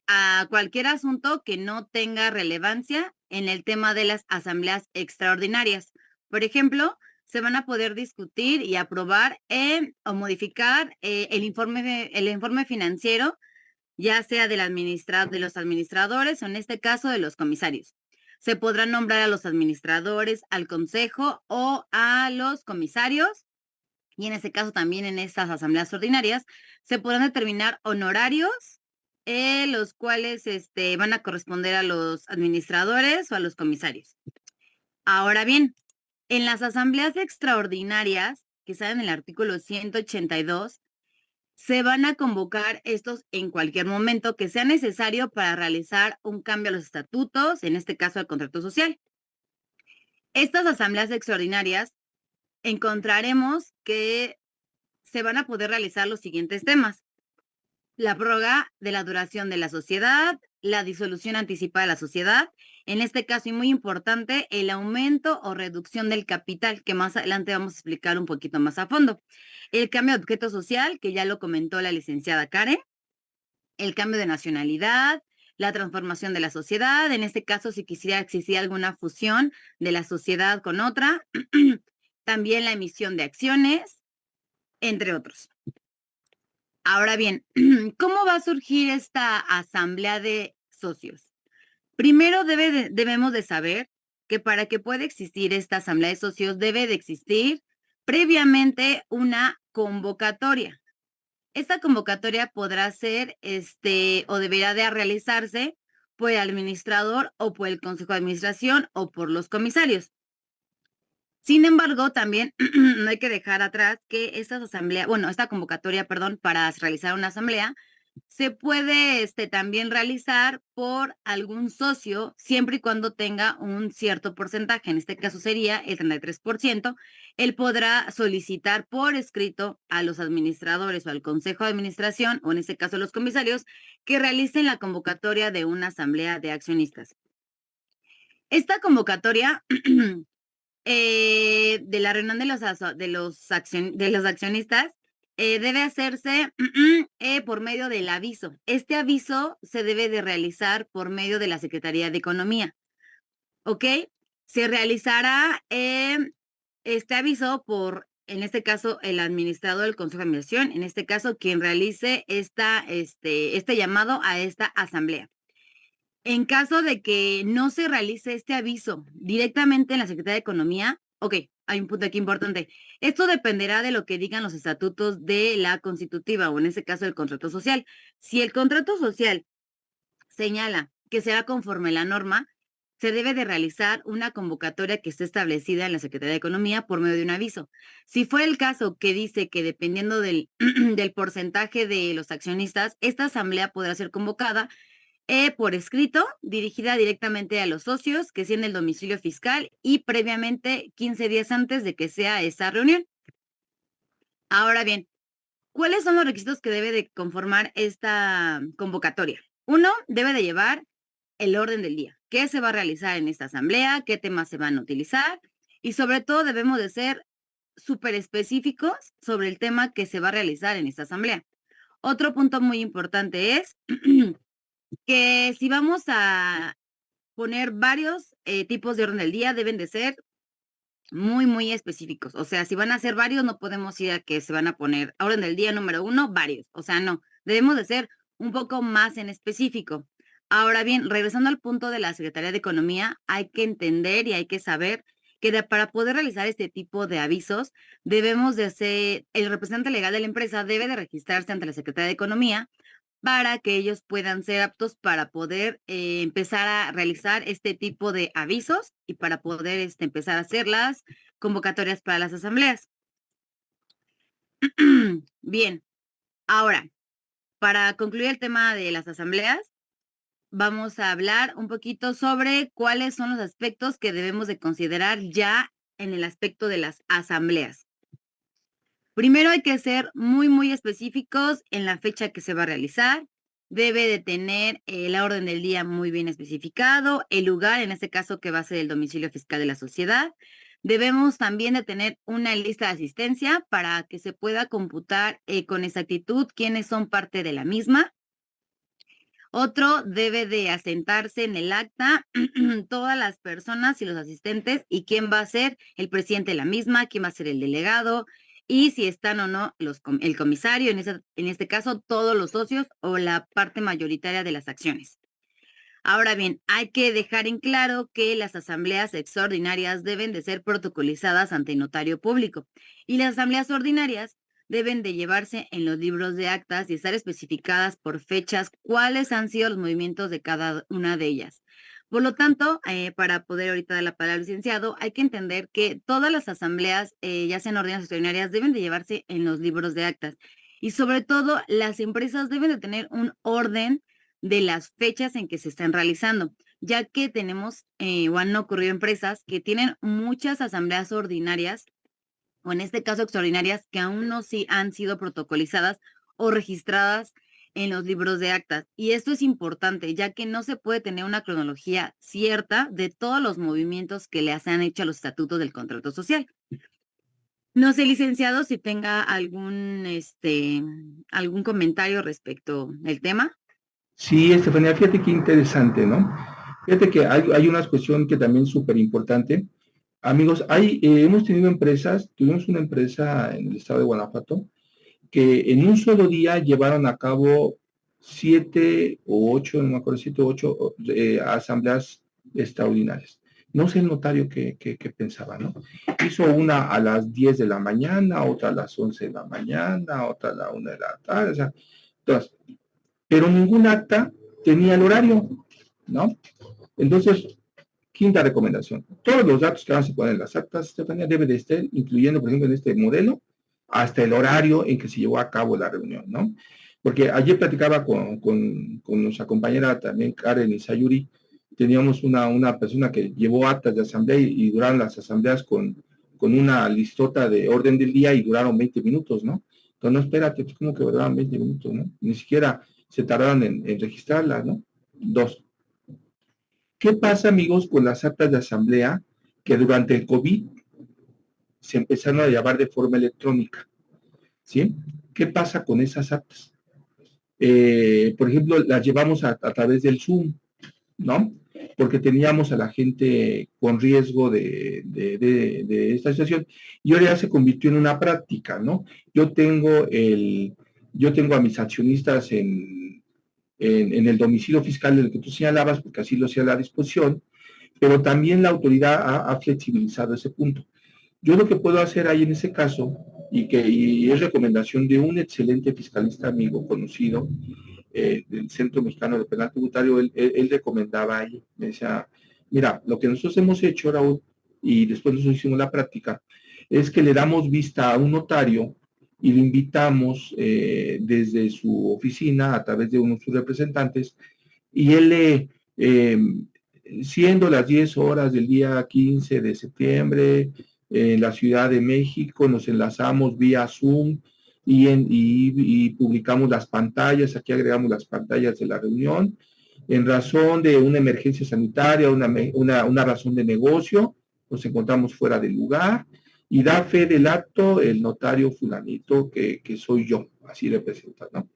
a cualquier asunto que no tenga relevancia en el tema de las asambleas extraordinarias. Por ejemplo, se van a poder discutir y aprobar o modificar el informe financiero, ya sea de los administradores o en este caso de los comisarios. Se podrán nombrar a los administradores, al consejo o a los comisarios. Y en este caso también en estas asambleas ordinarias se podrán determinar honorarios, los cuales van a corresponder a los administradores o a los comisarios. Ahora bien, en las asambleas extraordinarias, que están en el artículo 182, se van a convocar estos en cualquier momento que sea necesario para realizar un cambio a los estatutos, en este caso al contrato social. Estas asambleas extraordinarias encontraremos que se van a poder realizar los siguientes temas: la prórroga de la duración de la sociedad, la disolución anticipada de la sociedad, en este caso, y muy importante, el aumento o reducción del capital, que más adelante vamos a explicar un poquito más a fondo. El cambio de objeto social, que ya lo comentó la licenciada Karen, el cambio de nacionalidad, la transformación de la sociedad, en este caso, si quisiera existir alguna fusión de la sociedad con otra, también la emisión de acciones, entre otros. Ahora bien, ¿cómo va a surgir esta asamblea de socios? Primero debemos de saber que para que pueda existir esta asamblea de socios debe de existir previamente una convocatoria. Esta convocatoria podrá ser o deberá de realizarse por el administrador o por el consejo de administración o por los comisarios. Sin embargo, también no hay que dejar atrás que esta convocatoria, para realizar una asamblea, se puede también realizar por algún socio, siempre y cuando tenga un cierto porcentaje, en este caso sería el 33%, él podrá solicitar por escrito a los administradores o al consejo de administración, o en este caso los comisarios, que realicen la convocatoria de una asamblea de accionistas. Esta convocatoria de la reunión de los accionistas debe hacerse por medio del aviso. Este aviso se debe de realizar por medio de la Secretaría de Economía, ¿ok? Se realizará este aviso por, en este caso, el administrador del Consejo de Administración, en este caso, quien realice este llamado a esta asamblea. En caso de que no se realice este aviso directamente en la Secretaría de Economía, ok, hay un punto aquí importante. Esto dependerá de lo que digan los estatutos de la constitutiva, o en este caso el contrato social. Si el contrato social señala que será conforme la norma, se debe de realizar una convocatoria que esté establecida en la Secretaría de Economía por medio de un aviso. Si fuera el caso que dice que dependiendo del porcentaje de los accionistas, esta asamblea podrá ser convocada por escrito, dirigida directamente a los socios, que sean el domicilio fiscal y previamente 15 días antes de que sea esa reunión. Ahora bien, ¿cuáles son los requisitos que debe de conformar esta convocatoria? Uno, debe de llevar el orden del día. ¿Qué se va a realizar en esta asamblea? ¿Qué temas se van a utilizar? Y sobre todo debemos de ser súper específicos sobre el tema que se va a realizar en esta asamblea. Otro punto muy importante es que si vamos a poner varios tipos de orden del día, deben de ser muy, muy específicos. O sea, si van a ser varios, no podemos ir a que se van a poner orden del día número 1, varios. O sea, no, debemos de ser un poco más en específico. Ahora bien, regresando al punto de la Secretaría de Economía, hay que entender y hay que saber que para poder realizar este tipo de avisos, debemos de hacer, el representante legal de la empresa debe de registrarse ante la Secretaría de Economía para que ellos puedan ser aptos para poder empezar a realizar este tipo de avisos y para poder empezar a hacer las convocatorias para las asambleas. Bien, ahora, para concluir el tema de las asambleas, vamos a hablar un poquito sobre cuáles son los aspectos que debemos de considerar ya en el aspecto de las asambleas. Primero hay que ser muy, muy específicos en la fecha que se va a realizar. Debe de tener la orden del día muy bien especificado, el lugar, en este caso que va a ser el domicilio fiscal de la sociedad. Debemos también de tener una lista de asistencia para que se pueda computar con exactitud quiénes son parte de la misma. Otro, debe de asentarse en el acta todas las personas y los asistentes y quién va a ser el presidente de la misma, quién va a ser el delegado y si están o no el comisario, en este caso todos los socios o la parte mayoritaria de las acciones. Ahora bien, hay que dejar en claro que las asambleas extraordinarias deben de ser protocolizadas ante notario público y las asambleas ordinarias deben de llevarse en los libros de actas y estar especificadas por fechas cuáles han sido los movimientos de cada una de ellas. Por lo tanto, para poder ahorita dar la palabra al licenciado, hay que entender que todas las asambleas, ya sean ordinarias o extraordinarias, deben de llevarse en los libros de actas. Y sobre todo, las empresas deben de tener un orden de las fechas en que se están realizando, ya que tenemos o han ocurrido empresas que tienen muchas asambleas ordinarias o en este caso extraordinarias, que aún no han sido protocolizadas o registradas en los libros de actas. Y esto es importante, ya que no se puede tener una cronología cierta de todos los movimientos que le han hecho a los estatutos del contrato social. No sé, licenciado, si tenga algún comentario respecto al tema. Sí, Estefanía, fíjate qué interesante, ¿no? Fíjate que hay una cuestión que también es súper importante. Amigos, tuvimos una empresa en el estado de Guanajuato que en un solo día llevaron a cabo 7 o 8, no me acuerdo, 7 o 8 asambleas extraordinarias. No sé el notario que pensaba, ¿no? Hizo una a las 10 de la mañana, otra a las 11 de la mañana, otra a la 1 de la tarde, o sea, todas. Pero ningún acta tenía el horario, ¿no? Entonces, quinta recomendación, todos los datos que van a poner en las actas, Estefanía, debe de estar, incluyendo, por ejemplo, en este modelo, hasta el horario en que se llevó a cabo la reunión, ¿no? Porque ayer platicaba con nuestra compañera también, Karen y Sayuri, teníamos una persona que llevó actas de asamblea y duraron las asambleas con una listota de orden del día y duraron 20 minutos, ¿no? Entonces, no, espérate, pues como que duraron 20 minutos, ¿no? Ni siquiera se tardaron en registrarlas, ¿no? 2. ¿Qué pasa, amigos, con las actas de asamblea que durante el COVID se empezaron a llevar de forma electrónica? ¿Sí? ¿Qué pasa con esas actas? Por ejemplo, las llevamos a través del Zoom, ¿no? Porque teníamos a la gente con riesgo de esta situación y ahora ya se convirtió en una práctica, ¿no? Yo tengo a mis accionistas en el domicilio fiscal del que tú señalabas, porque así lo hacía la disposición, pero también la autoridad ha flexibilizado ese punto. Yo lo que puedo hacer ahí en ese caso, y es recomendación de un excelente fiscalista amigo, conocido, del Centro Mexicano de Penal Tributario, él recomendaba ahí, me decía, mira, lo que nosotros hemos hecho, Raúl, y después nosotros hicimos la práctica, es que le damos vista a un notario y lo invitamos desde su oficina a través de uno de sus representantes y él siendo las 10 horas del día 15 de septiembre en la Ciudad de México, nos enlazamos vía Zoom y publicamos las pantallas, aquí agregamos las pantallas de la reunión, en razón de una emergencia sanitaria, una razón de negocio, nos encontramos fuera del lugar, y da fe del acto el notario fulanito que soy yo, así representa, ¿no?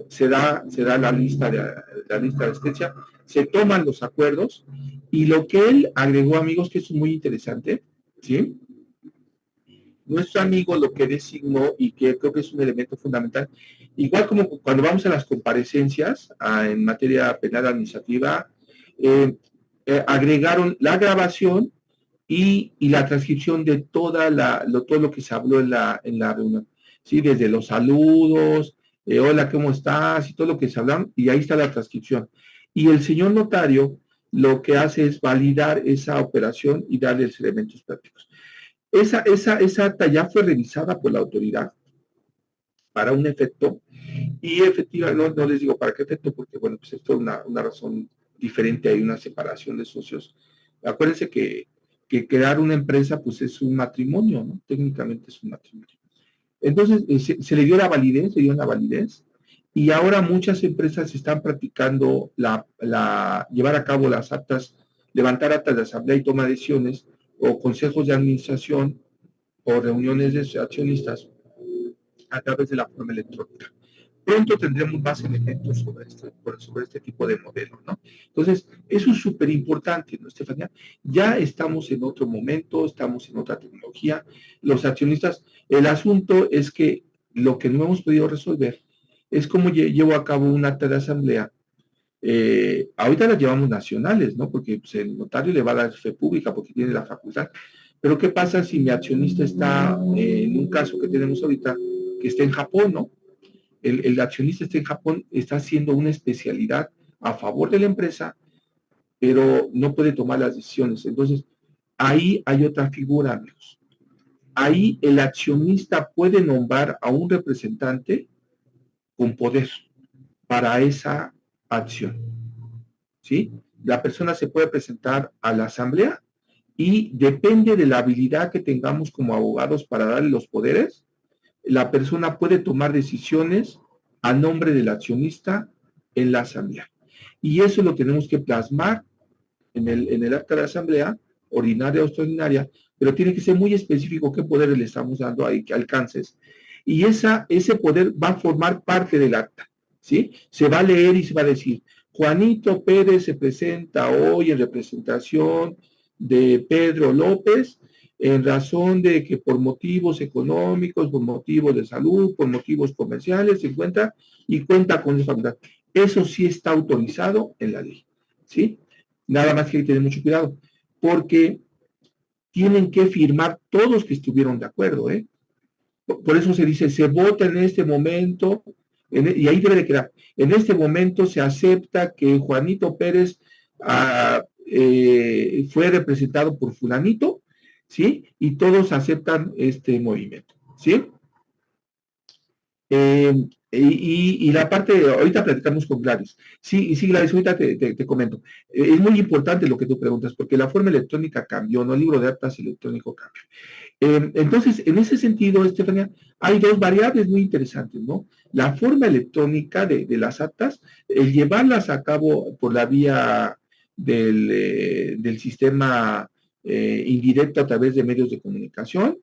Se da la lista de asistencia, se toman los acuerdos, y lo que él agregó, amigos, que es muy interesante, ¿sí? Nuestro amigo lo que designó, y que creo que es un elemento fundamental, igual como cuando vamos a las comparecencias en materia penal administrativa, agregaron la grabación y la transcripción de todo lo que se habló en la reunión, ¿sí? Desde los saludos, hola, ¿cómo estás? Y todo lo que se hablaron, y ahí está la transcripción. Y el señor notario lo que hace es validar esa operación y darle los elementos prácticos. Esa acta ya fue revisada por la autoridad para un efecto, y efectivamente, no les digo para qué efecto, porque bueno, pues esto es una razón diferente, hay una separación de socios. Acuérdense que crear una empresa pues es un matrimonio, ¿no? Técnicamente es un matrimonio. Entonces se le dio la validez, y ahora muchas empresas están practicando llevar a cabo las actas, levantar actas de asamblea y toma de decisiones, o consejos de administración, o reuniones de accionistas a través de la forma electrónica. Pronto tendremos más elementos sobre este tipo de modelo, ¿no? Entonces, eso es súper importante, ¿no, Estefanía? Ya estamos en otro momento, estamos en otra tecnología. Los accionistas, el asunto es que lo que no hemos podido resolver es cómo llevo a cabo un acta de asamblea. Ahorita las llevamos nacionales, ¿no? Porque pues, el notario le va a dar fe pública porque tiene la facultad. Pero ¿qué pasa si mi accionista está, en un caso que tenemos ahorita, que está en Japón, ¿no? El accionista está en Japón, está haciendo una especialidad a favor de la empresa, pero no puede tomar las decisiones. Entonces, ahí hay otra figura, amigos. Ahí el accionista puede nombrar a un representante con poder para esa acción, ¿sí? La persona se puede presentar a la asamblea y depende de la habilidad que tengamos como abogados para darle los poderes, la persona puede tomar decisiones a nombre del accionista en la asamblea. Y eso lo tenemos que plasmar en el acta de asamblea, ordinaria o extraordinaria, pero tiene que ser muy específico qué poderes le estamos dando ahí, qué alcances. Y ese poder va a formar parte del acta, ¿sí? Se va a leer y se va a decir, Juanito Pérez se presenta hoy en representación de Pedro López en razón de que por motivos económicos, por motivos de salud, por motivos comerciales, se encuentra y cuenta con esa facultad. Eso sí está autorizado en la ley, ¿sí? Nada más que hay que tener mucho cuidado, porque tienen que firmar todos que estuvieron de acuerdo, ¿eh? Por eso se dice, se vota en este momento, y ahí debe de quedar, en este momento se acepta que Juanito Pérez fue representado por fulanito, ¿sí? Y todos aceptan este movimiento, ¿sí? Y la parte, ahorita platicamos con Gladys. Sí, sí, Gladys, ahorita te comento. Es muy importante lo que tú preguntas, porque la forma electrónica cambió, ¿no? El libro de actas electrónico cambió. Entonces, en ese sentido, Estefanía, hay dos variables muy interesantes, ¿no? La forma electrónica de las actas, el llevarlas a cabo por la vía del sistema indirecto a través de medios de comunicación,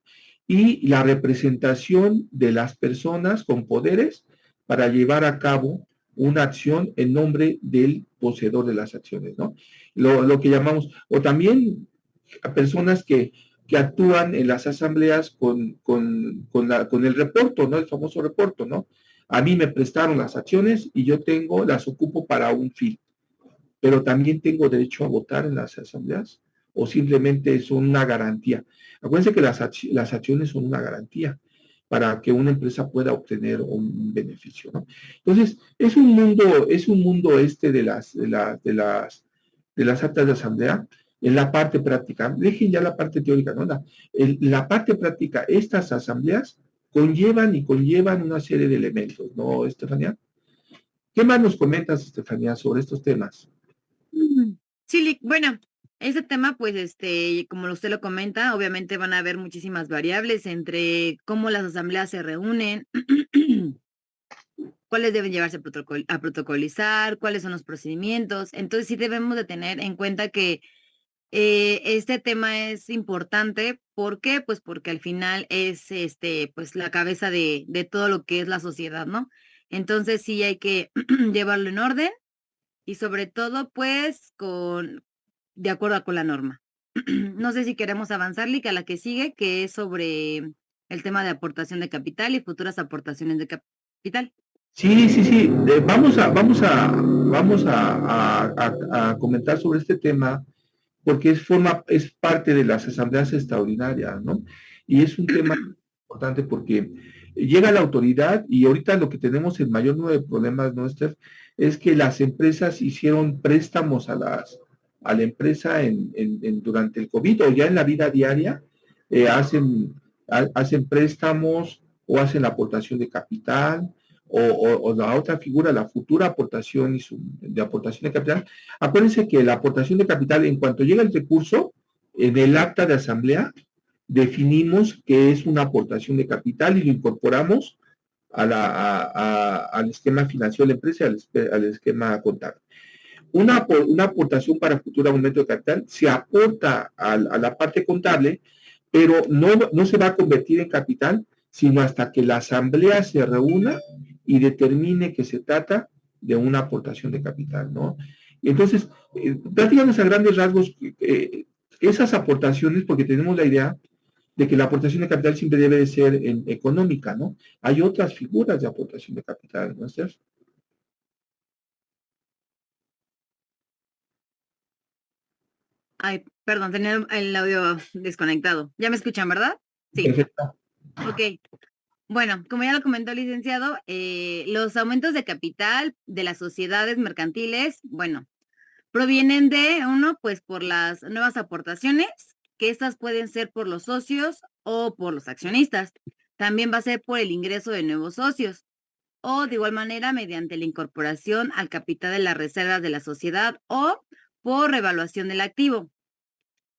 y la representación de las personas con poderes para llevar a cabo una acción en nombre del poseedor de las acciones, ¿no? Lo que llamamos, o también a personas que actúan en las asambleas con el reporto, ¿no? El famoso reporto, ¿no? A mí me prestaron las acciones y yo las ocupo para un fin, pero también tengo derecho a votar en las asambleas, o simplemente son una garantía. Acuérdense que las acciones son una garantía para que una empresa pueda obtener un beneficio, ¿no? Entonces, es un mundo este de las actas de asamblea en la parte práctica. Dejen ya la parte teórica, ¿no? La parte práctica, estas asambleas conllevan una serie de elementos, ¿no, Estefanía? ¿Qué más nos comentas, Estefanía, sobre estos temas? Sí, bueno, ese tema, pues, como usted lo comenta, obviamente van a haber muchísimas variables entre cómo las asambleas se reúnen, cuáles deben llevarse a protocolizar, cuáles son los procedimientos. Entonces, sí debemos de tener en cuenta que este tema es importante. ¿Por qué? Pues porque al final es, pues, la cabeza de todo lo que es la sociedad, ¿no? Entonces, sí hay que llevarlo en orden y sobre todo, pues, de acuerdo con la norma. No sé si queremos avanzar, Lick, a la que sigue, que es sobre el tema de aportación de capital y futuras aportaciones de capital. Sí, sí, sí. Vamos a comentar sobre este tema porque es parte de las asambleas extraordinarias, ¿no? Y es un tema importante porque llega la autoridad y ahorita lo que tenemos el mayor número de problemas, ¿no, Steph? Es que las empresas hicieron préstamos a la empresa durante el COVID o ya en la vida diaria, hacen préstamos o hacen la aportación de capital o la otra figura, la futura aportación de aportación de capital. Acuérdense que la aportación de capital, en cuanto llega el recurso, en el acta de asamblea, definimos que es una aportación de capital y lo incorporamos al esquema financiero de la empresa y al esquema contable. Una aportación para futuro aumento de capital se aporta a la parte contable, pero no se va a convertir en capital, sino hasta que la asamblea se reúna y determine que se trata de una aportación de capital, ¿no? Entonces, platícanos a grandes rasgos esas aportaciones, porque tenemos la idea de que la aportación de capital siempre debe de ser económica, ¿no? Hay otras figuras de aportación de capital, ¿no, Esther? Ay, perdón, tenía el audio desconectado. ¿Ya me escuchan, verdad? Sí. Perfecto. Ok. Bueno, como ya lo comentó el licenciado, los aumentos de capital de las sociedades mercantiles, bueno, provienen de, uno, pues por las nuevas aportaciones, que estas pueden ser por los socios o por los accionistas. También va a ser por el ingreso de nuevos socios o de igual manera mediante la incorporación al capital de las reservas de la sociedad o por revaluación del activo.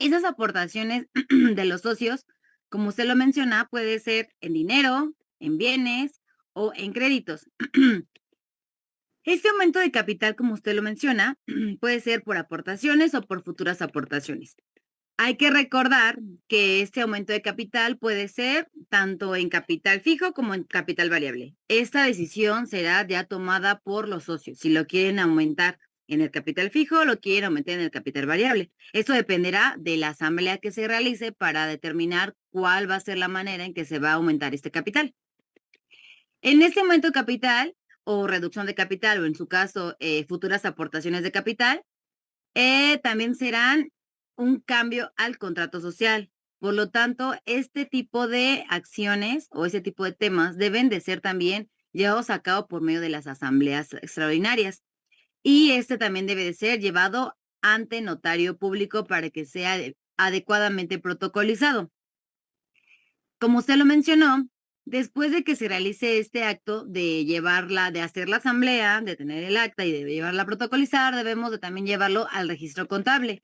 Esas aportaciones de los socios, como usted lo menciona, puede ser en dinero, en bienes o en créditos. Este aumento de capital, como usted lo menciona, puede ser por aportaciones o por futuras aportaciones. Hay que recordar que este aumento de capital puede ser tanto en capital fijo como en capital variable. Esta decisión será ya tomada por los socios, si lo quieren aumentar en el capital fijo o lo quieren aumentar en el capital variable. Esto dependerá de la asamblea que se realice para determinar cuál va a ser la manera en que se va a aumentar este capital. En este aumento de capital o reducción de capital o en su caso futuras aportaciones de capital, también serán un cambio al contrato social. Por lo tanto, este tipo de acciones o ese tipo de temas deben de ser también llevados a cabo por medio de las asambleas extraordinarias. Y este también debe de ser llevado ante notario público para que sea adecuadamente protocolizado. Como usted lo mencionó, después de que se realice este acto de hacer la asamblea, de tener el acta y de llevarla a protocolizar, debemos de también llevarlo al registro contable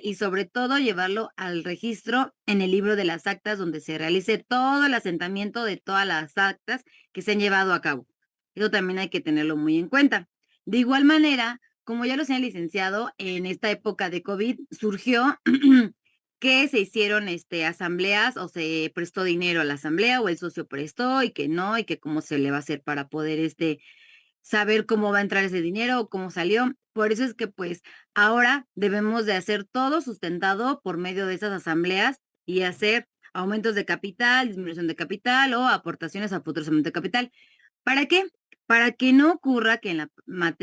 y sobre todo llevarlo al registro en el libro de las actas donde se realice todo el asentamiento de todas las actas que se han llevado a cabo. Eso también hay que tenerlo muy en cuenta. De igual manera, como ya lo señalé, licenciado, en esta época de COVID surgió que se hicieron asambleas o se prestó dinero a la asamblea o el socio prestó y que no, y que cómo se le va a hacer para poder saber cómo va a entrar ese dinero o cómo salió. Por eso es que pues ahora debemos de hacer todo sustentado por medio de esas asambleas y hacer aumentos de capital, disminución de capital o aportaciones a futuros aumentos de capital. ¿Para qué? Para que no ocurra que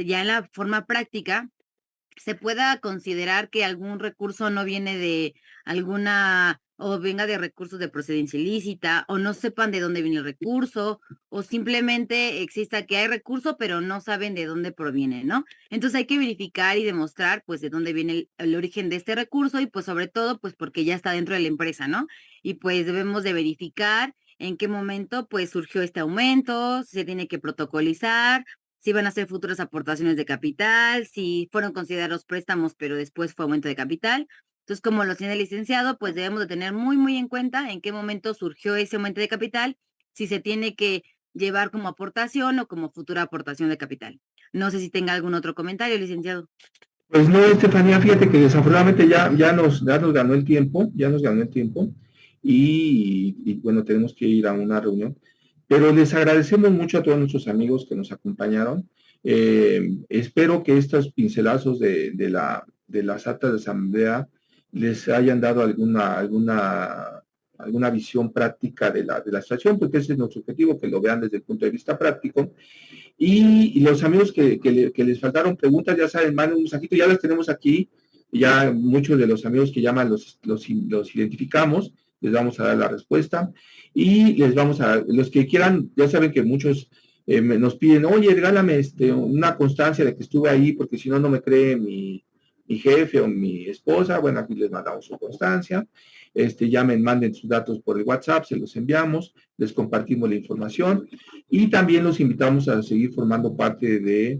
ya en la forma práctica se pueda considerar que algún recurso no viene de alguna o venga de recursos de procedencia ilícita o no sepan de dónde viene el recurso o simplemente exista que hay recurso pero no saben de dónde proviene, ¿no? Entonces hay que verificar y demostrar pues de dónde viene el origen de este recurso y pues sobre todo pues porque ya está dentro de la empresa, ¿no? Y pues debemos de verificar en qué momento pues surgió este aumento, si se tiene que protocolizar, si van a hacer futuras aportaciones de capital, si fueron considerados préstamos, pero después fue aumento de capital. Entonces, como lo tiene el licenciado, pues debemos de tener muy, muy en cuenta en qué momento surgió ese aumento de capital, si se tiene que llevar como aportación o como futura aportación de capital. No sé si tenga algún otro comentario, licenciado. Pues no, Estefanía, fíjate que desafortunadamente ya nos ganó el tiempo, y bueno, tenemos que ir a una reunión. Pero les agradecemos mucho a todos nuestros amigos que nos acompañaron. Espero que estos pincelazos de las actas de asamblea les hayan dado alguna visión práctica de la situación, porque ese es nuestro objetivo, que lo vean desde el punto de vista práctico. Y los amigos que les faltaron preguntas, ya saben, manden un mensajito, ya las tenemos aquí, ya muchos de los amigos que llaman los identificamos, les vamos a dar la respuesta y los que quieran, ya saben que muchos nos piden, oye, regálame una constancia de que estuve ahí, porque si no, no me cree mi jefe o mi esposa. Bueno, aquí les mandamos su constancia. Llamen, manden sus datos por el WhatsApp, se los enviamos, les compartimos la información y también los invitamos a seguir formando parte de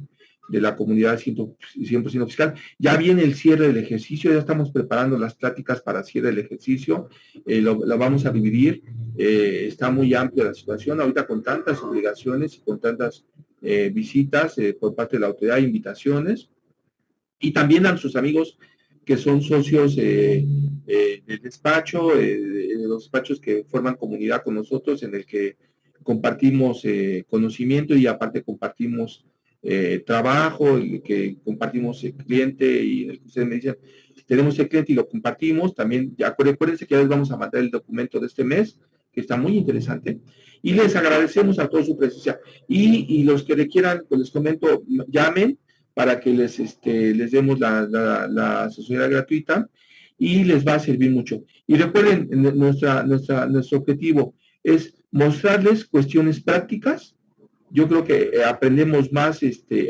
la comunidad 100% fiscal. Ya viene el cierre del ejercicio, ya estamos preparando las pláticas para cierre del ejercicio, lo vamos a dividir, está muy amplia la situación, ahorita con tantas obligaciones y con tantas visitas por parte de la autoridad, invitaciones, y también a sus amigos que son socios del despacho, de los despachos que forman comunidad con nosotros, en el que compartimos conocimiento y aparte compartimos trabajo, que compartimos el cliente y el que ustedes me dicen, tenemos el cliente y lo compartimos, también ya acuérdense que ya les vamos a mandar el documento de este mes, que está muy interesante, y les agradecemos a todos su presencia, y los que requieran, pues les comento, llamen para que les demos la asesoría gratuita y les va a servir mucho. Y recuerden, nuestro objetivo es mostrarles cuestiones prácticas. Yo creo que aprendemos más,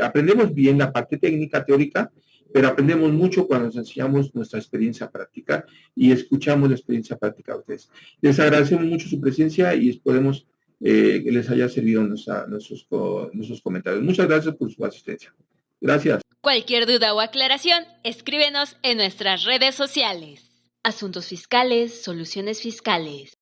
aprendemos bien la parte técnica, teórica, pero aprendemos mucho cuando nos enseñamos nuestra experiencia práctica y escuchamos la experiencia práctica de ustedes. Les agradecemos mucho su presencia y esperemos que les haya servido nuestros comentarios. Muchas gracias por su asistencia. Gracias. Cualquier duda o aclaración, escríbenos en nuestras redes sociales. Asuntos Fiscales, Soluciones Fiscales.